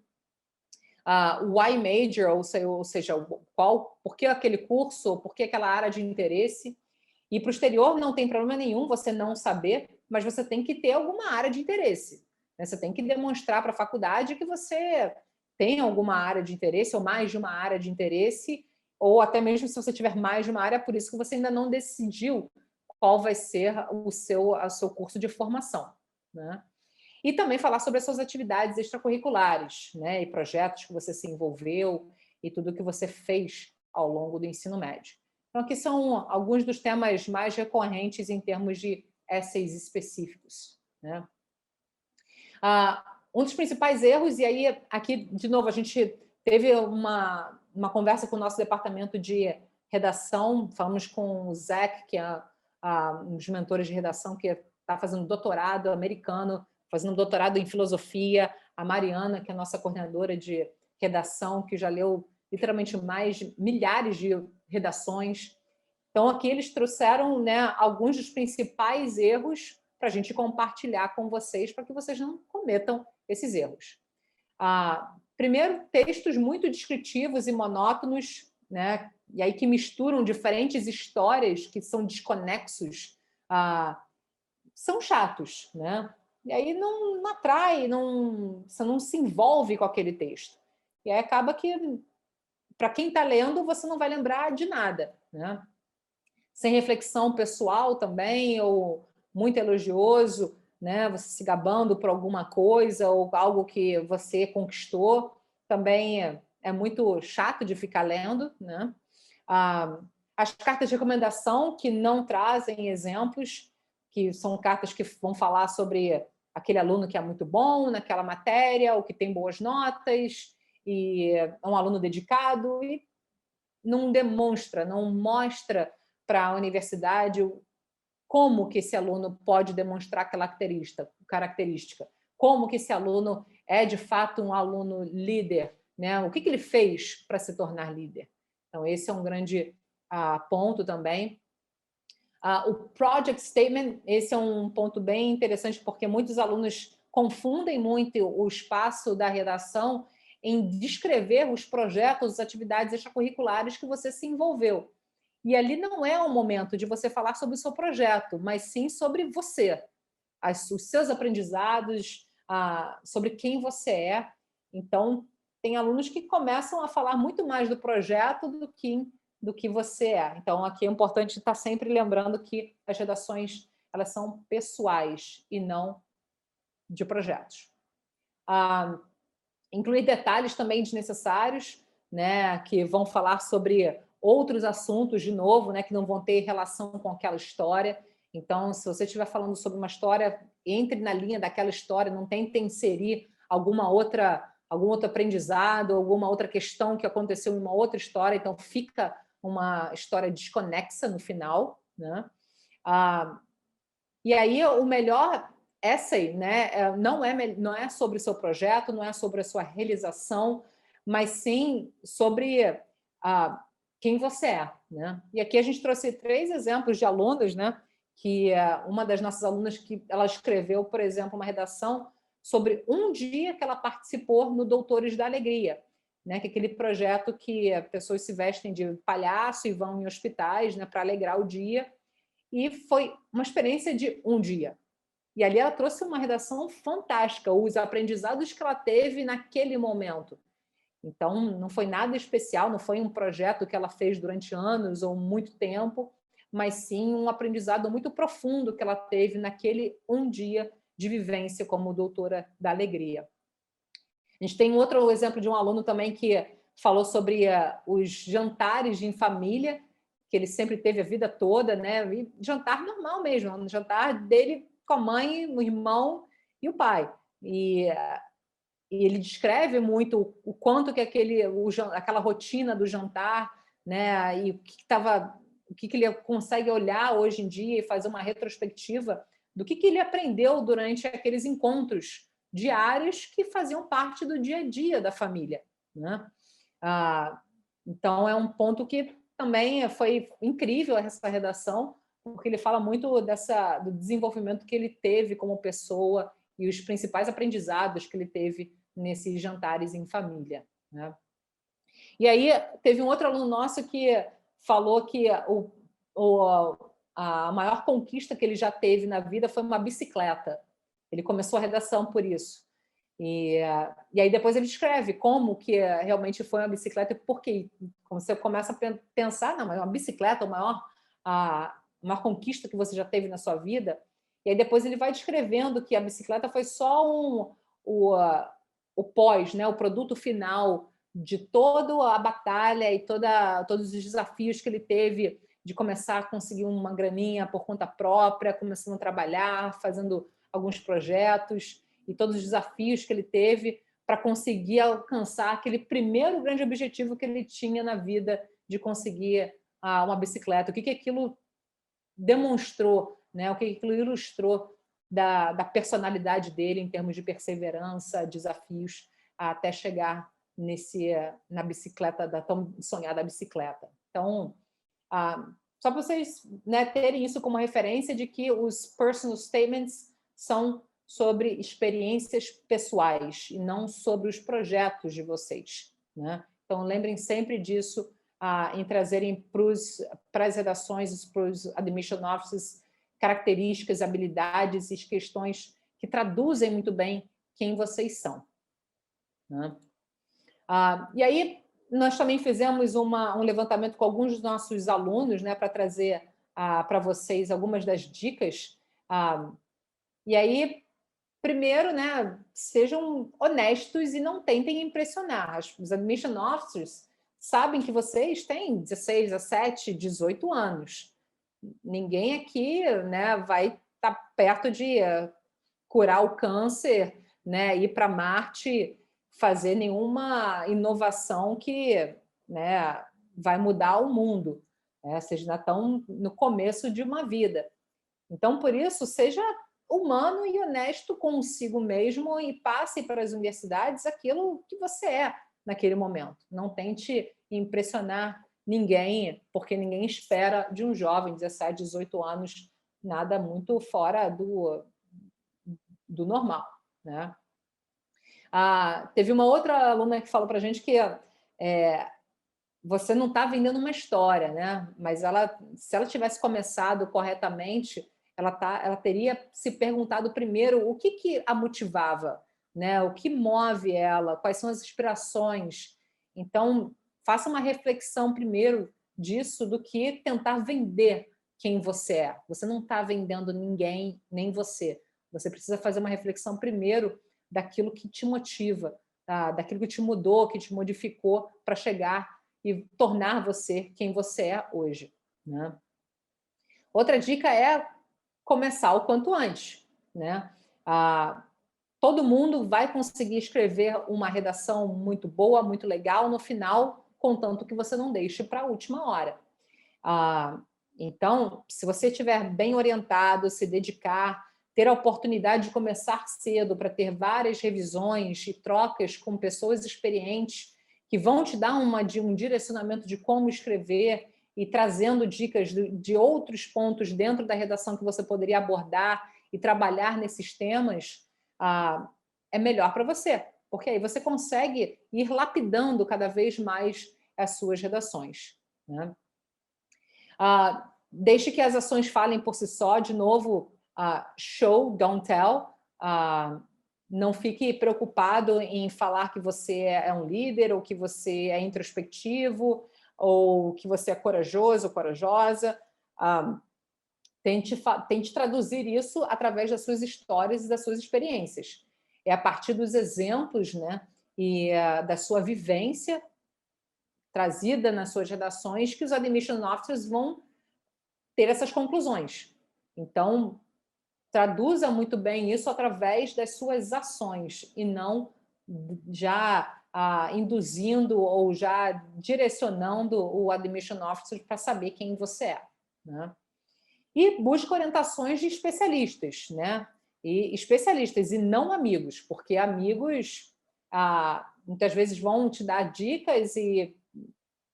Why Major, ou seja, por que aquele curso, por que aquela área de interesse. E para o exterior não tem problema nenhum você não saber, mas você tem que ter alguma área de interesse, né? Você tem que demonstrar para a faculdade que você tem alguma área de interesse ou mais de uma área de interesse, ou até mesmo se você tiver mais de uma área, por isso que você ainda não decidiu qual vai ser o seu curso de formação, né? E também falar sobre as suas atividades extracurriculares, né? E projetos que você se envolveu e tudo que você fez ao longo do ensino médio. Então, aqui são alguns dos temas mais recorrentes em termos de essays específicos, né? Um dos principais erros, e aí aqui, de novo, a gente teve uma conversa com o nosso departamento de redação, falamos com o Zach, que é um dos mentores de redação que está fazendo doutorado americano, fazendo doutorado em filosofia, a Mariana, que é a nossa coordenadora de redação, que já leu literalmente milhares de redações. Então, aqui eles trouxeram, né, alguns dos principais erros para a gente compartilhar com vocês, para que vocês não cometam esses erros. Primeiro, textos muito descritivos e monótonos, né, e aí que misturam diferentes histórias que são desconexos, são chatos, né? E aí não atrai, você não se envolve com aquele texto. E aí acaba que, para quem está lendo, você não vai lembrar de nada, né? Sem reflexão pessoal também, ou muito elogioso, né? Você se gabando por alguma coisa ou algo que você conquistou, também é muito chato de ficar lendo, né? As cartas de recomendação que não trazem exemplos, que são cartas que vão falar sobre aquele aluno que é muito bom naquela matéria, ou que tem boas notas, e é um aluno dedicado e não demonstra, não mostra para a universidade como que esse aluno pode demonstrar característica, como que esse aluno é de fato um aluno líder, né? O que ele fez para se tornar líder. Então, esse é um grande ponto também. O Project Statement, esse é um ponto bem interessante, porque muitos alunos confundem muito o espaço da redação em descrever os projetos, as atividades extracurriculares que você se envolveu. E ali não é o momento de você falar sobre o seu projeto, mas sim sobre você, os seus aprendizados, sobre quem você é. Então, tem alunos que começam a falar muito mais do projeto do que você é. Então, aqui é importante estar sempre lembrando que as redações elas são pessoais e não de projetos. Incluir detalhes também desnecessários, né, que vão falar sobre outros assuntos, de novo, né, que não vão ter relação com aquela história. Então, se você estiver falando sobre uma história, entre na linha daquela história, não tente inserir algum outro aprendizado, alguma outra questão que aconteceu em uma outra história, então fica uma história desconexa no final, né? E aí o melhor essay, né, não é sobre o seu projeto, não é sobre a sua realização, mas sim sobre quem você é, né? E aqui a gente trouxe 3 exemplos de alunos, né? Que uma das nossas alunas que ela escreveu, por exemplo, uma redação sobre um dia que ela participou no Doutores da Alegria, né? Que é aquele projeto que as pessoas se vestem de palhaço e vão em hospitais, né? Para alegrar o dia. E foi uma experiência de um dia. E ali ela trouxe uma redação fantástica, os aprendizados que ela teve naquele momento. Então, não foi nada especial, não foi um projeto que ela fez durante anos ou muito tempo, mas sim um aprendizado muito profundo que ela teve naquele um dia de vivência como doutora da alegria. A gente tem outro exemplo de um aluno também que falou sobre os jantares em família, que ele sempre teve a vida toda, né? E jantar normal mesmo, um jantar dele com a mãe, o irmão e o pai. E ele descreve muito o quanto que aquela rotina do jantar, né? E o que ele consegue olhar hoje em dia e fazer uma retrospectiva do que ele aprendeu durante aqueles encontros diários que faziam parte do dia a dia da família, né? Então é um ponto que também foi incrível essa redação, porque ele fala muito do desenvolvimento que ele teve como pessoa e os principais aprendizados que ele teve nesses jantares em família, né? E aí teve um outro aluno nosso que falou que a maior conquista que ele já teve na vida foi uma bicicleta. Ele começou a redação por isso. E aí depois ele escreve como que realmente foi uma bicicleta e por quê. Como você começa a pensar, não, mas uma bicicleta, a maior conquista que você já teve na sua vida. E aí depois ele vai descrevendo que a bicicleta foi só o pós, né, o produto final de toda a batalha e todos os desafios que ele teve de começar a conseguir uma graninha por conta própria, começando a trabalhar, fazendo alguns projetos e todos os desafios que ele teve para conseguir alcançar aquele primeiro grande objetivo que ele tinha na vida de conseguir uma bicicleta. O que aquilo demonstrou, né? O que aquilo ilustrou da personalidade dele em termos de perseverança, desafios, até chegar na bicicleta, da tão sonhada bicicleta. Então, só para vocês, né, terem isso como referência de que os personal statements são sobre experiências pessoais e não sobre os projetos de vocês, né? Então, lembrem sempre disso em trazerem para as redações, para os admission offices, características, habilidades e questões que traduzem muito bem quem vocês são, né? E aí, nós também fizemos um levantamento com alguns dos nossos alunos, né, para trazer para vocês algumas das dicas. E aí, primeiro, né, sejam honestos e não tentem impressionar. Os admission officers sabem que vocês têm 16, 17, 18 anos. Ninguém aqui, né, vai estar perto de curar o câncer, né, ir para Marte fazer nenhuma inovação que, né, vai mudar o mundo, né? Vocês ainda estão no começo de uma vida. Então, por isso, seja humano e honesto consigo mesmo e passe para as universidades aquilo que você é naquele momento. Não tente impressionar ninguém, porque ninguém espera de um jovem, 17, 18 anos, nada muito fora do normal, né? Teve uma outra aluna que falou para a gente que você não está vendendo uma história, né? Mas se ela tivesse começado corretamente, ela teria se perguntado primeiro o que a motivava, né? O que move ela, quais são as inspirações. Então, faça uma reflexão primeiro disso do que tentar vender quem você é. Você não está vendendo ninguém, nem você. Você precisa fazer uma reflexão primeiro daquilo que te motiva, tá? Daquilo que te mudou, que te modificou para chegar e tornar você quem você é hoje, né? Outra dica é começar o quanto antes, né? Todo mundo vai conseguir escrever uma redação muito boa, muito legal no final, contanto que você não deixe para a última hora. Então, se você estiver bem orientado, se dedicar, ter a oportunidade de começar cedo para ter várias revisões e trocas com pessoas experientes que vão te dar um direcionamento de como escrever e trazendo dicas de outros pontos dentro da redação que você poderia abordar e trabalhar nesses temas, é melhor para você, porque aí você consegue ir lapidando cada vez mais as suas redações, né? Deixe que as ações falem por si só. De novo, show, don't tell. Não fique preocupado em falar que você é um líder, ou que você é introspectivo, ou que você é corajoso ou corajosa. Tente traduzir isso através das suas histórias e das suas experiências. É a partir dos exemplos, né, e da sua vivência trazida nas suas redações que os admission officers vão ter essas conclusões. Então, traduza muito bem isso através das suas ações e não já induzindo ou já direcionando o admission officer para saber quem você é, né? E busque orientações de especialistas, né? E especialistas e não amigos, porque amigos muitas vezes vão te dar dicas e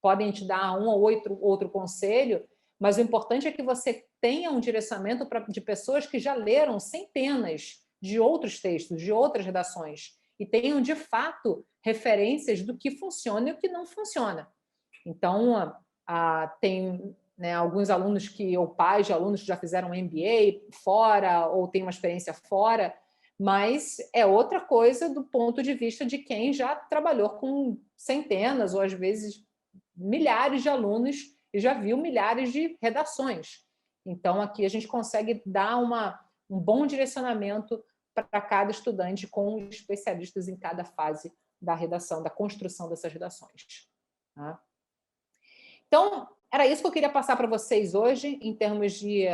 podem te dar um ou outro conselho, mas o importante é que você tenha um direcionamento de pessoas que já leram centenas de outros textos, de outras redações, e tenham, de fato, referências do que funciona e o que não funciona. Então, tem, né, alguns alunos ou pais de alunos que já fizeram um MBA fora ou têm uma experiência fora, mas é outra coisa do ponto de vista de quem já trabalhou com centenas ou, às vezes, milhares de alunos e já viu milhares de redações. Então, aqui a gente consegue dar um bom direcionamento para cada estudante com especialistas em cada fase da redação, da construção dessas redações, tá? Então, era isso que eu queria passar para vocês hoje, em termos de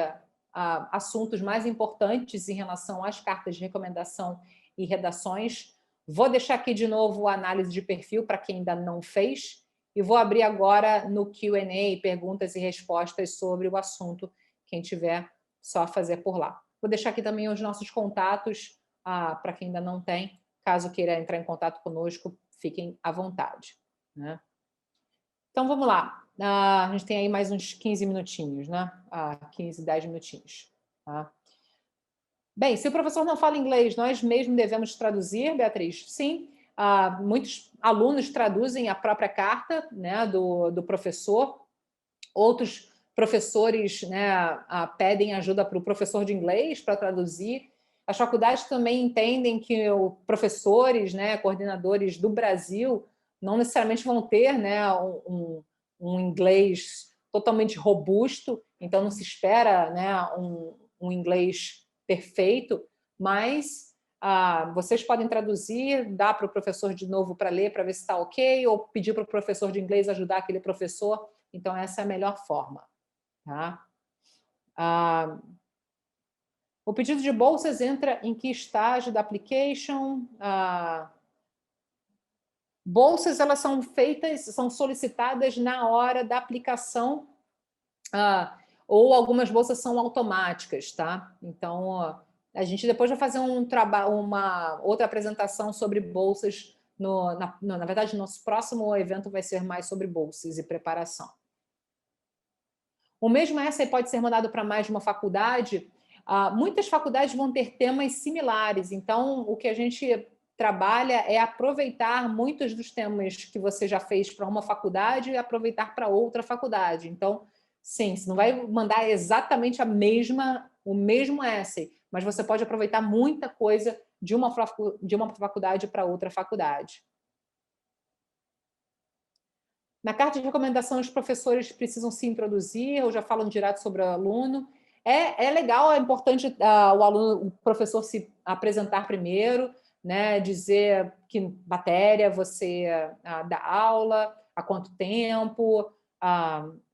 assuntos mais importantes em relação às cartas de recomendação e redações. Vou deixar aqui de novo a análise de perfil para quem ainda não fez, e vou abrir agora no Q&A, perguntas e respostas sobre o assunto, quem tiver, só fazer por lá. Vou deixar aqui também os nossos contatos, para quem ainda não tem, caso queira entrar em contato conosco, fiquem à vontade, né? Então, vamos lá. A gente tem aí mais uns 15 minutinhos, né? 15, 10 minutinhos. Tá? Bem, se o professor não fala inglês, nós mesmos devemos traduzir, Beatriz? Sim. Muitos alunos traduzem a própria carta, né, do professor. Outros professores, né, pedem ajuda para o professor de inglês para traduzir. As faculdades também entendem que os professores, né, coordenadores do Brasil não necessariamente vão ter, né, um inglês totalmente robusto, então não se espera, né, um inglês perfeito, mas vocês podem traduzir, dar para o professor de novo para ler, para ver se está ok, ou pedir para o professor de inglês ajudar aquele professor. Então, essa é a melhor forma. Tá? O pedido de bolsas entra em que estágio da application? Bolsas, elas são feitas, são solicitadas na hora da aplicação, ou algumas bolsas são automáticas, tá? Então, a gente depois vai fazer uma outra apresentação sobre bolsas, na verdade, nosso próximo evento vai ser mais sobre bolsas e preparação. O mesmo essay pode ser mandado para mais de uma faculdade. Muitas faculdades vão ter temas similares, então o que a gente trabalha é aproveitar muitos dos temas que você já fez para uma faculdade e aproveitar para outra faculdade. Então, sim, você não vai mandar exatamente o mesmo essay, mas você pode aproveitar muita coisa de uma faculdade para outra faculdade. Na carta de recomendação, os professores precisam se introduzir, ou já falam direto sobre o aluno. É legal, é importante o professor se apresentar primeiro, né, dizer que matéria você dá aula, há quanto tempo,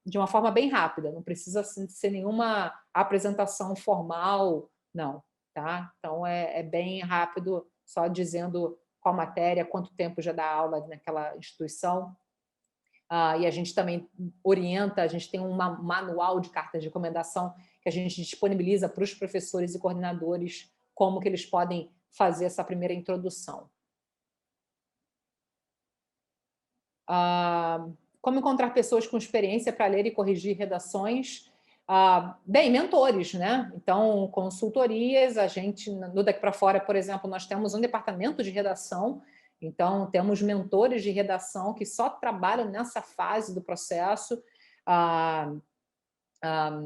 de uma forma bem rápida, não precisa ser nenhuma apresentação formal, não. Tá? Então, é bem rápido, só dizendo qual matéria, quanto tempo já dá aula naquela instituição. E a gente também orienta, a gente tem um manual de cartas de recomendação que a gente disponibiliza para os professores e coordenadores como que eles podem fazer essa primeira introdução. Como encontrar pessoas com experiência para ler e corrigir redações? Bem, mentores, né? Então, consultorias, a gente, no Daqui para Fora, por exemplo, nós temos um departamento de redação, então temos mentores de redação que só trabalham nessa fase do processo.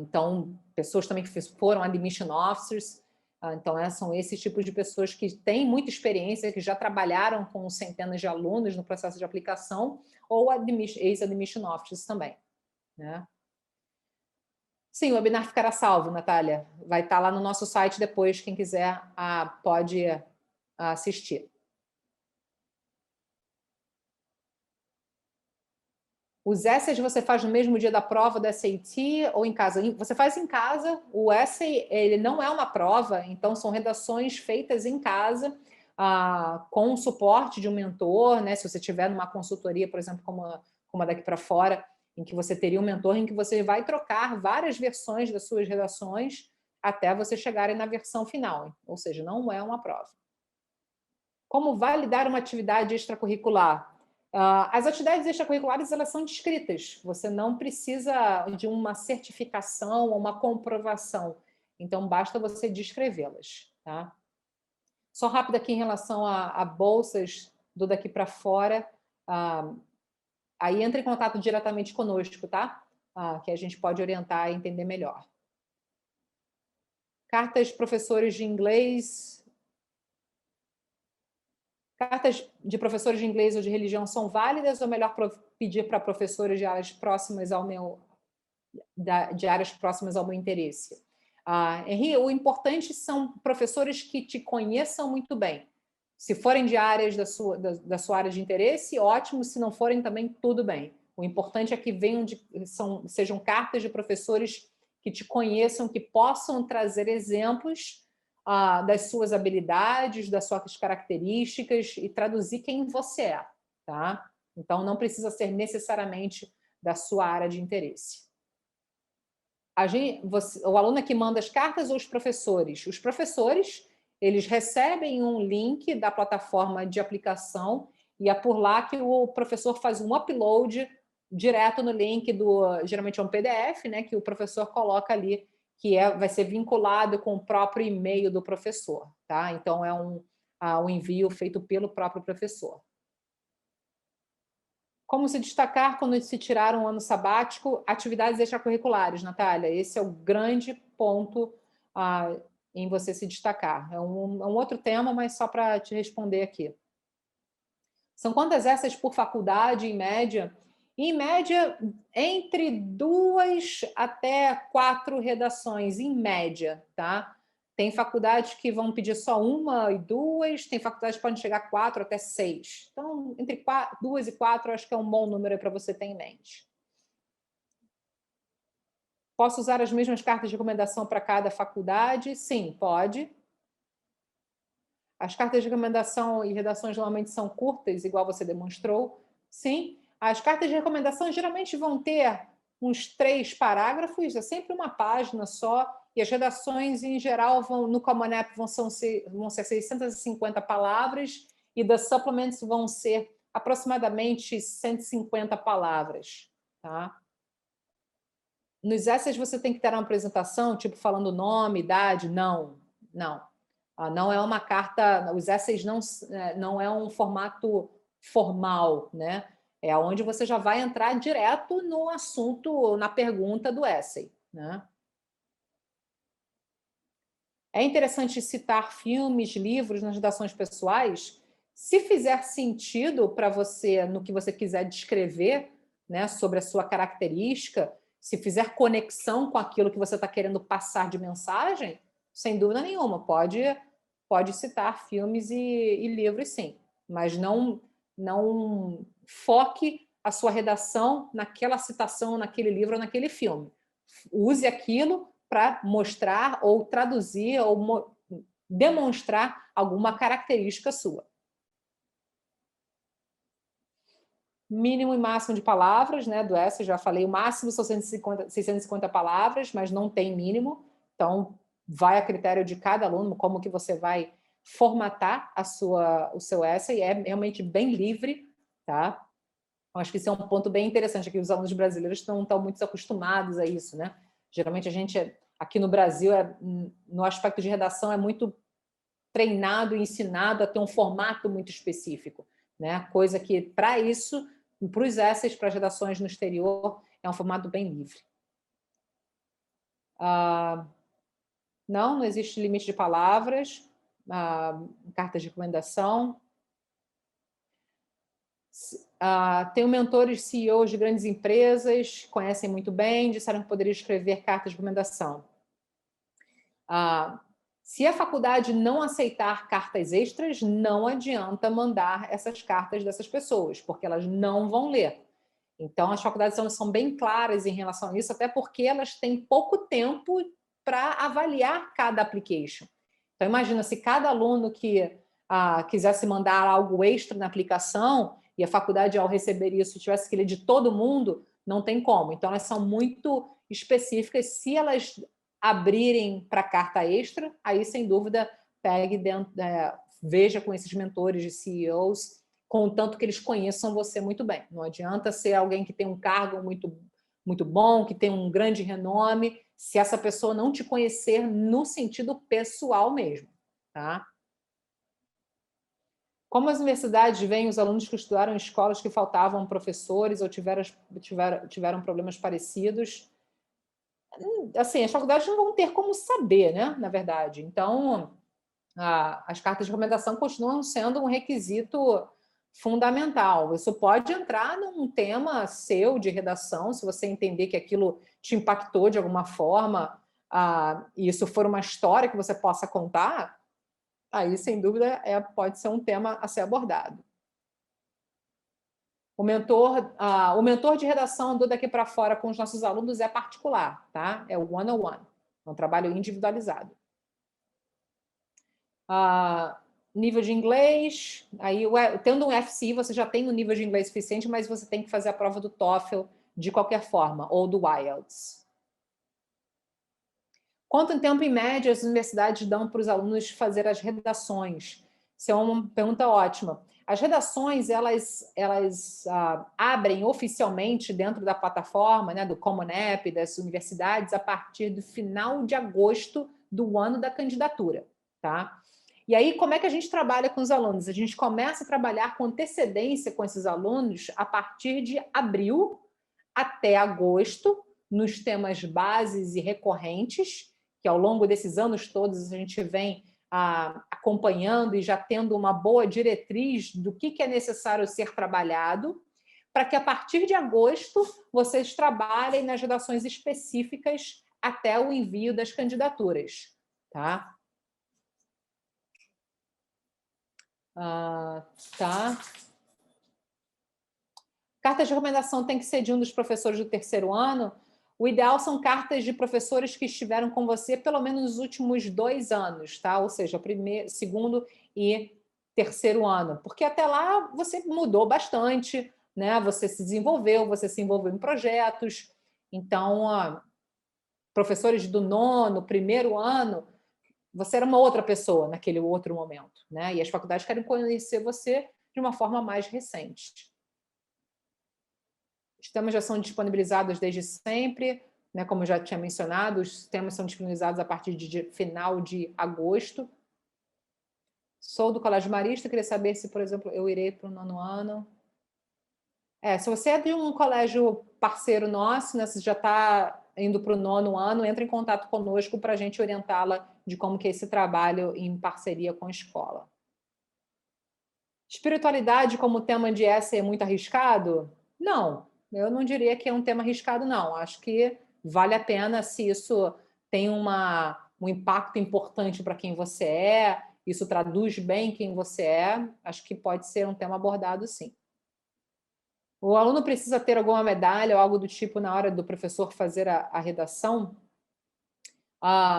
Então, pessoas também que foram admission officers, então são esses tipos de pessoas que têm muita experiência, que já trabalharam com centenas de alunos no processo de aplicação, ou ex-admission officers também, né? Sim, o webinar ficará salvo, Natália. Vai estar lá no nosso site depois, quem quiser pode assistir. Os essays você faz no mesmo dia da prova da SAT ou em casa? Você faz em casa. O essay, ele não é uma prova, então são redações feitas em casa, com o suporte de um mentor, né? Se você tiver numa consultoria, por exemplo, como a Daqui para Fora, em que você teria um mentor em que você vai trocar várias versões das suas redações até você chegarem na versão final. Ou seja, não é uma prova. Como validar uma atividade extracurricular? As atividades extracurriculares, elas são descritas. Você não precisa de uma certificação ou uma comprovação. Então, basta você descrevê-las. Tá? Só rápido aqui em relação a bolsas do Daqui para Fora. Aí entre em contato diretamente conosco, tá? Que a gente pode orientar e entender melhor. Cartas de professores de inglês. Cartas de professores de inglês ou de religião são válidas ou é melhor pedir para professores de áreas próximas ao meu interesse? Henri, o importante são professores que te conheçam muito bem. Se forem de áreas da sua área de interesse, ótimo. Se não forem, também tudo bem. O importante é que sejam cartas de professores que te conheçam, que possam trazer exemplos das suas habilidades, das suas características e traduzir quem você é, tá? Então, não precisa ser necessariamente da sua área de interesse. O aluno é que manda as cartas ou os professores? Os professores, eles recebem um link da plataforma de aplicação e é por lá que o professor faz um upload direto no link geralmente é um PDF, né, que o professor coloca ali, que vai ser vinculado com o próprio e-mail do professor, tá? Então, é um envio feito pelo próprio professor. Como se destacar quando se tirar um ano sabático? Atividades extracurriculares, Natália. Esse é o grande ponto em você se destacar. É um outro tema, mas só para te responder aqui. São quantas essas por faculdade, em média? Em média, entre 2 até 4 redações, em média, tá? Tem faculdades que vão pedir só 1 e 2, tem faculdades que podem chegar a 4 até 6. Então, entre 2 e 4, acho que é um bom número para você ter em mente. Posso usar as mesmas cartas de recomendação para cada faculdade? Sim, pode. As cartas de recomendação e redações normalmente são curtas, igual você demonstrou. Sim. As cartas de recomendação geralmente vão ter uns 3 parágrafos, é sempre uma página só, e as redações, em geral, no Common App vão ser 650 palavras, e das supplements vão ser aproximadamente 150 palavras. Tá? Nos essays você tem que ter uma apresentação, tipo falando nome, idade? Não, não. Não é uma carta, os essays não é um formato formal, né? É onde você já vai entrar direto no assunto, na pergunta do essay, né? É interessante citar filmes, livros nas redações pessoais, se fizer sentido para você, no que você quiser descrever, né, sobre a sua característica, se fizer conexão com aquilo que você está querendo passar de mensagem, sem dúvida nenhuma, pode citar filmes e livros, sim, mas não foque a sua redação naquela citação, naquele livro ou naquele filme. Use aquilo para mostrar ou traduzir ou demonstrar alguma característica sua. Mínimo e máximo de palavras, né, do essay, já falei, o máximo são 650 palavras, mas não tem mínimo, então vai a critério de cada aluno, como que você vai formatar o seu essay, é realmente bem livre, tá? Acho que isso é um ponto bem interessante, que os alunos brasileiros não estão muito acostumados a isso, né? Geralmente a gente, aqui no Brasil, no aspecto de redação, é muito treinado e ensinado a ter um formato muito específico, né? Coisa que, para isso, para os essays, para as redações no exterior, é um formato bem livre. Não existe limite de palavras, cartas de recomendação. Tenho mentores CEOs de grandes empresas, conhecem muito bem, disseram que poderia escrever cartas de recomendação. Se a faculdade não aceitar cartas extras, não adianta mandar essas cartas dessas pessoas, porque elas não vão ler. Então, as faculdades são bem claras em relação a isso, até porque elas têm pouco tempo para avaliar cada application. Então, imagina, se cada aluno que quisesse mandar algo extra na aplicação e a faculdade, ao receber isso, tivesse que ler de todo mundo, não tem como. Então, elas são muito específicas. Se elas abrirem para carta extra, aí, sem dúvida, pegue dentro, veja com esses mentores de CEOs, contanto que eles conheçam você muito bem. Não adianta ser alguém que tem um cargo muito bom, que tem um grande renome, se essa pessoa não te conhecer no sentido pessoal mesmo. Tá? Como as universidades veem os alunos que estudaram em escolas que faltavam professores ou tiveram problemas parecidos? Assim, as faculdades não vão ter como saber, né? Na verdade. Então, as cartas de recomendação continuam sendo um requisito fundamental. Isso pode entrar num tema seu de redação, se você entender que aquilo te impactou de alguma forma, e isso for uma história que você possa contar, aí, sem dúvida, pode ser um tema a ser abordado. O mentor de redação do Daqui para Fora com os nossos alunos é particular, tá? É o one-on-one, é um trabalho individualizado. Nível de inglês, aí tendo um FCI você já tem um nível de inglês suficiente, mas você tem que fazer a prova do TOEFL de qualquer forma, ou do IELTS. Quanto tempo, em média, as universidades dão para os alunos fazer as redações? Isso é uma pergunta ótima. As redações, elas abrem oficialmente dentro da plataforma, né, do Common App, das universidades, a partir do final de agosto do ano da candidatura. Tá? E aí, como é que a gente trabalha com os alunos? A gente começa a trabalhar com antecedência com esses alunos a partir de abril até agosto, nos temas bases e recorrentes, que ao longo desses anos todos a gente vem acompanhando e já tendo uma boa diretriz do que é necessário ser trabalhado, para que a partir de agosto vocês trabalhem nas redações específicas até o envio das candidaturas. Tá? Tá. Carta de recomendação tem que ser de um dos professores do terceiro ano. O ideal são cartas de professores que estiveram com você pelo menos nos últimos 2 anos, tá? Ou seja, primeiro, segundo e terceiro ano, porque até lá você mudou bastante, né? Você se envolveu em projetos. Então, professores do nono, primeiro ano, você era uma outra pessoa naquele outro momento, né? E as faculdades querem conhecer você de uma forma mais recente. Os temas já são disponibilizados desde sempre, né? Como eu já tinha mencionado, os temas são disponibilizados a partir de final de agosto. Sou do Colégio Marista, queria saber se, por exemplo, eu irei para o nono ano. Se você é de um colégio parceiro nosso, né, você já está indo para o nono ano, entra em contato conosco para a gente orientá-la de como que é esse trabalho em parceria com a escola. Espiritualidade como tema de essay é muito arriscado? Não, eu não diria que é um tema arriscado, não. Acho que vale a pena se isso tem um impacto importante para quem você é, isso traduz bem quem você é, acho que pode ser um tema abordado, sim. O aluno precisa ter alguma medalha ou algo do tipo na hora do professor fazer a redação?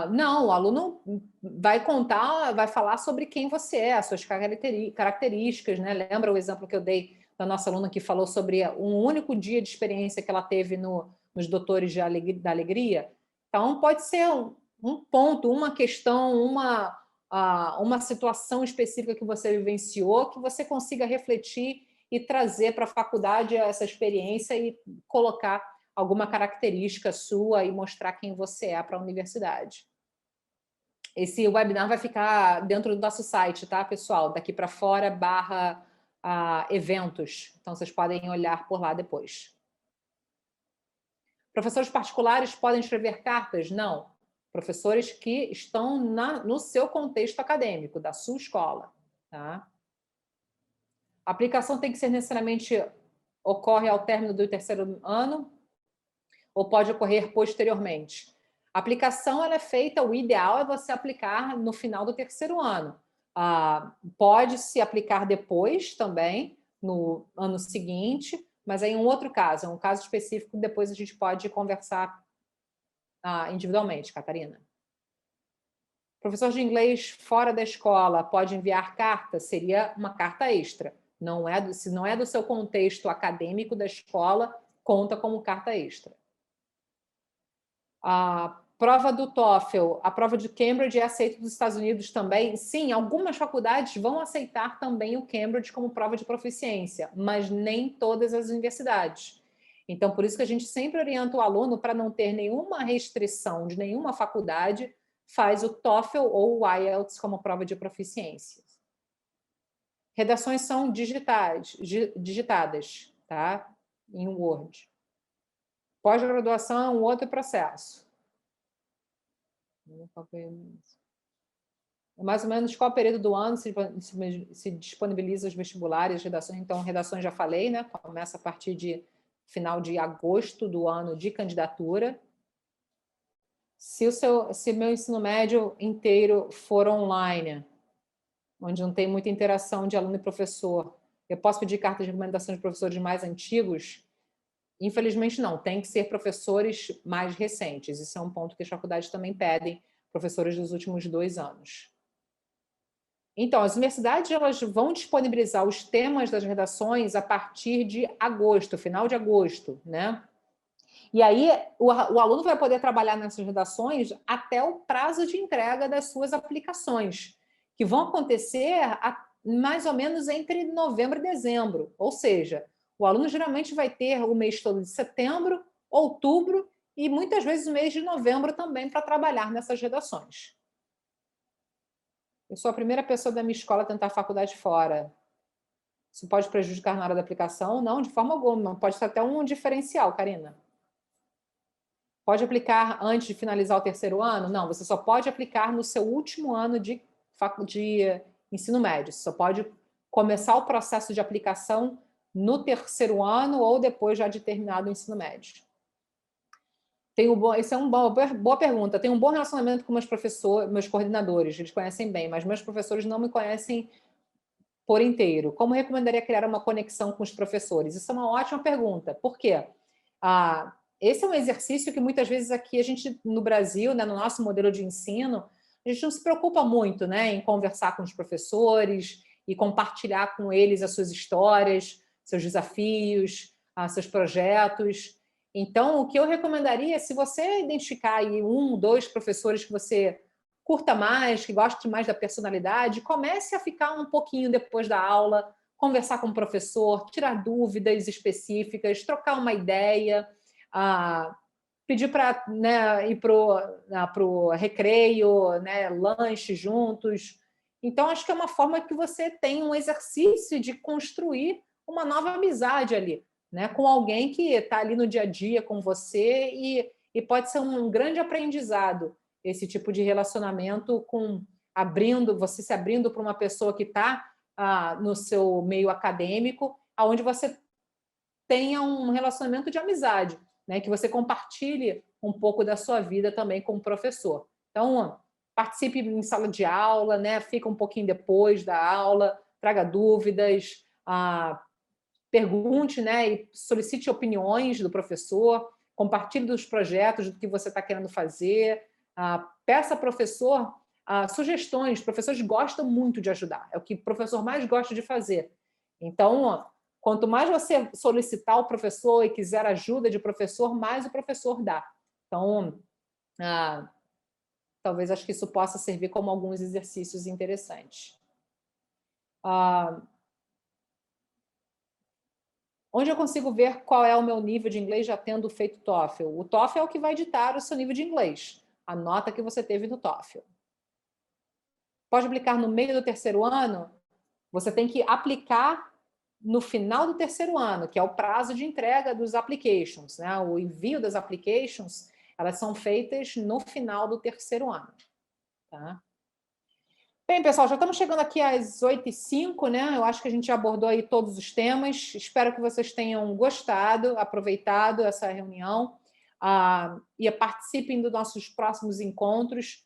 Não, o aluno vai contar, vai falar sobre quem você é, as suas características, né? Lembra o exemplo que eu dei da nossa aluna que falou sobre um único dia de experiência que ela teve nos Doutores da Alegria? Então, pode ser um ponto, uma questão, uma situação específica que você vivenciou, que você consiga refletir e trazer para a faculdade essa experiência e colocar alguma característica sua e mostrar quem você é para a universidade. Esse webinar vai ficar dentro do nosso site, tá, pessoal? Daqui para fora, /eventos. Então, vocês podem olhar por lá depois. Professores particulares podem escrever cartas? Não. Professores que estão no seu contexto acadêmico, da sua escola. Tá? A aplicação tem que ser necessariamente ocorre ao término do terceiro ano ou pode ocorrer posteriormente? A aplicação ela é feita, o ideal é você aplicar no final do terceiro ano. Pode se aplicar depois também, no ano seguinte, mas aí é um outro caso, é um caso específico, depois a gente pode conversar individualmente, Catarina. Professor de inglês fora da escola pode enviar carta? Seria uma carta extra. Se não é do seu contexto acadêmico da escola, conta como carta extra. A prova do TOEFL, a prova de Cambridge é aceita dos Estados Unidos também? Sim, algumas faculdades vão aceitar também o Cambridge como prova de proficiência, mas nem todas as universidades. Então, por isso que a gente sempre orienta o aluno para não ter nenhuma restrição de nenhuma faculdade, faz o TOEFL ou o IELTS como prova de proficiência. Redações são digitadas, tá? Em Word. Pós-graduação é um outro processo. Mais ou menos qual período do ano se disponibiliza os vestibulares, as redações? Então, redações já falei, né? Começa a partir de final de agosto do ano de candidatura. Se meu ensino médio inteiro for online, onde não tem muita interação de aluno e professor, eu posso pedir cartas de recomendação de professores mais antigos? Infelizmente, não. Tem que ser professores mais recentes. Isso é um ponto que as faculdades também pedem, professores dos últimos 2 anos. Então, as universidades elas vão disponibilizar os temas das redações a partir de agosto, final de agosto, né? E aí, o aluno vai poder trabalhar nessas redações até o prazo de entrega das suas aplicações, que vão acontecer mais ou menos entre novembro e dezembro. Ou seja, o aluno geralmente vai ter o mês todo de setembro, outubro e muitas vezes o mês de novembro também para trabalhar nessas redações. Eu sou a primeira pessoa da minha escola a tentar a faculdade fora. Isso pode prejudicar na hora da aplicação? Não, de forma alguma. Pode ser até um diferencial, Karina. Pode aplicar antes de finalizar o terceiro ano? Não, você só pode aplicar no seu último ano de ensino médio. Você só pode começar o processo de aplicação no terceiro ano ou depois já de terminado o ensino médio. Isso é uma boa pergunta. Tenho um bom relacionamento com meus professores, meus coordenadores, eles conhecem bem, mas meus professores não me conhecem por inteiro. Como recomendaria criar uma conexão com os professores? Isso é uma ótima pergunta. Por quê? esse é um exercício que muitas vezes aqui a gente, no Brasil, né, no nosso modelo de ensino, a gente não se preocupa muito, né, em conversar com os professores e compartilhar com eles as suas histórias, seus desafios, seus projetos. Então, o que eu recomendaria, se você identificar aí 1, 2 professores que você curta mais, que goste mais da personalidade, comece a ficar um pouquinho depois da aula, conversar com o professor, tirar dúvidas específicas, trocar uma ideia, pedir para, né, ir para o recreio, né, lanche juntos. Então, acho que é uma forma que você tem um exercício de construir uma nova amizade ali, né, com alguém que está ali no dia a dia com você e pode ser um grande aprendizado esse tipo de relacionamento você se abrindo para uma pessoa que está no seu meio acadêmico, onde você tenha um relacionamento de amizade, né? Que você compartilhe um pouco da sua vida também com o professor. Então, participe em sala de aula, né? Fica um pouquinho depois da aula, traga dúvidas, pergunte, né? E solicite opiniões do professor, compartilhe dos projetos, do que você está querendo fazer, peça ao professor sugestões. Os professores gostam muito de ajudar, é o que o professor mais gosta de fazer. Então, quanto mais você solicitar ao professor e quiser ajuda de professor, mais o professor dá. Então, talvez acho que isso possa servir como alguns exercícios interessantes. Onde eu consigo ver qual é o meu nível de inglês já tendo feito TOEFL? O TOEFL é o que vai ditar o seu nível de inglês, a nota que você teve no TOEFL. Pode aplicar no meio do terceiro ano? Você tem que aplicar no final do terceiro ano, que é o prazo de entrega dos applications, né? O envio das applications, elas são feitas no final do terceiro ano. Tá? Bem, pessoal, já estamos chegando aqui às 8h05, né? Eu acho que a gente já abordou aí todos os temas. Espero que vocês tenham gostado, aproveitado essa reunião e participem dos nossos próximos encontros.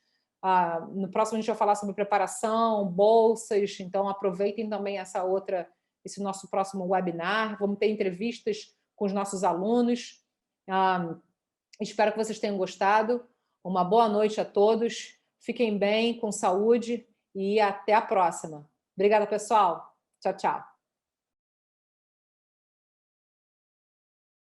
No próximo a gente vai falar sobre preparação, bolsas, então aproveitem também esse nosso próximo webinar. Vamos ter entrevistas com os nossos alunos. Espero que vocês tenham gostado. Uma boa noite a todos. Fiquem bem, com saúde e até a próxima. Obrigada, pessoal. Tchau, tchau.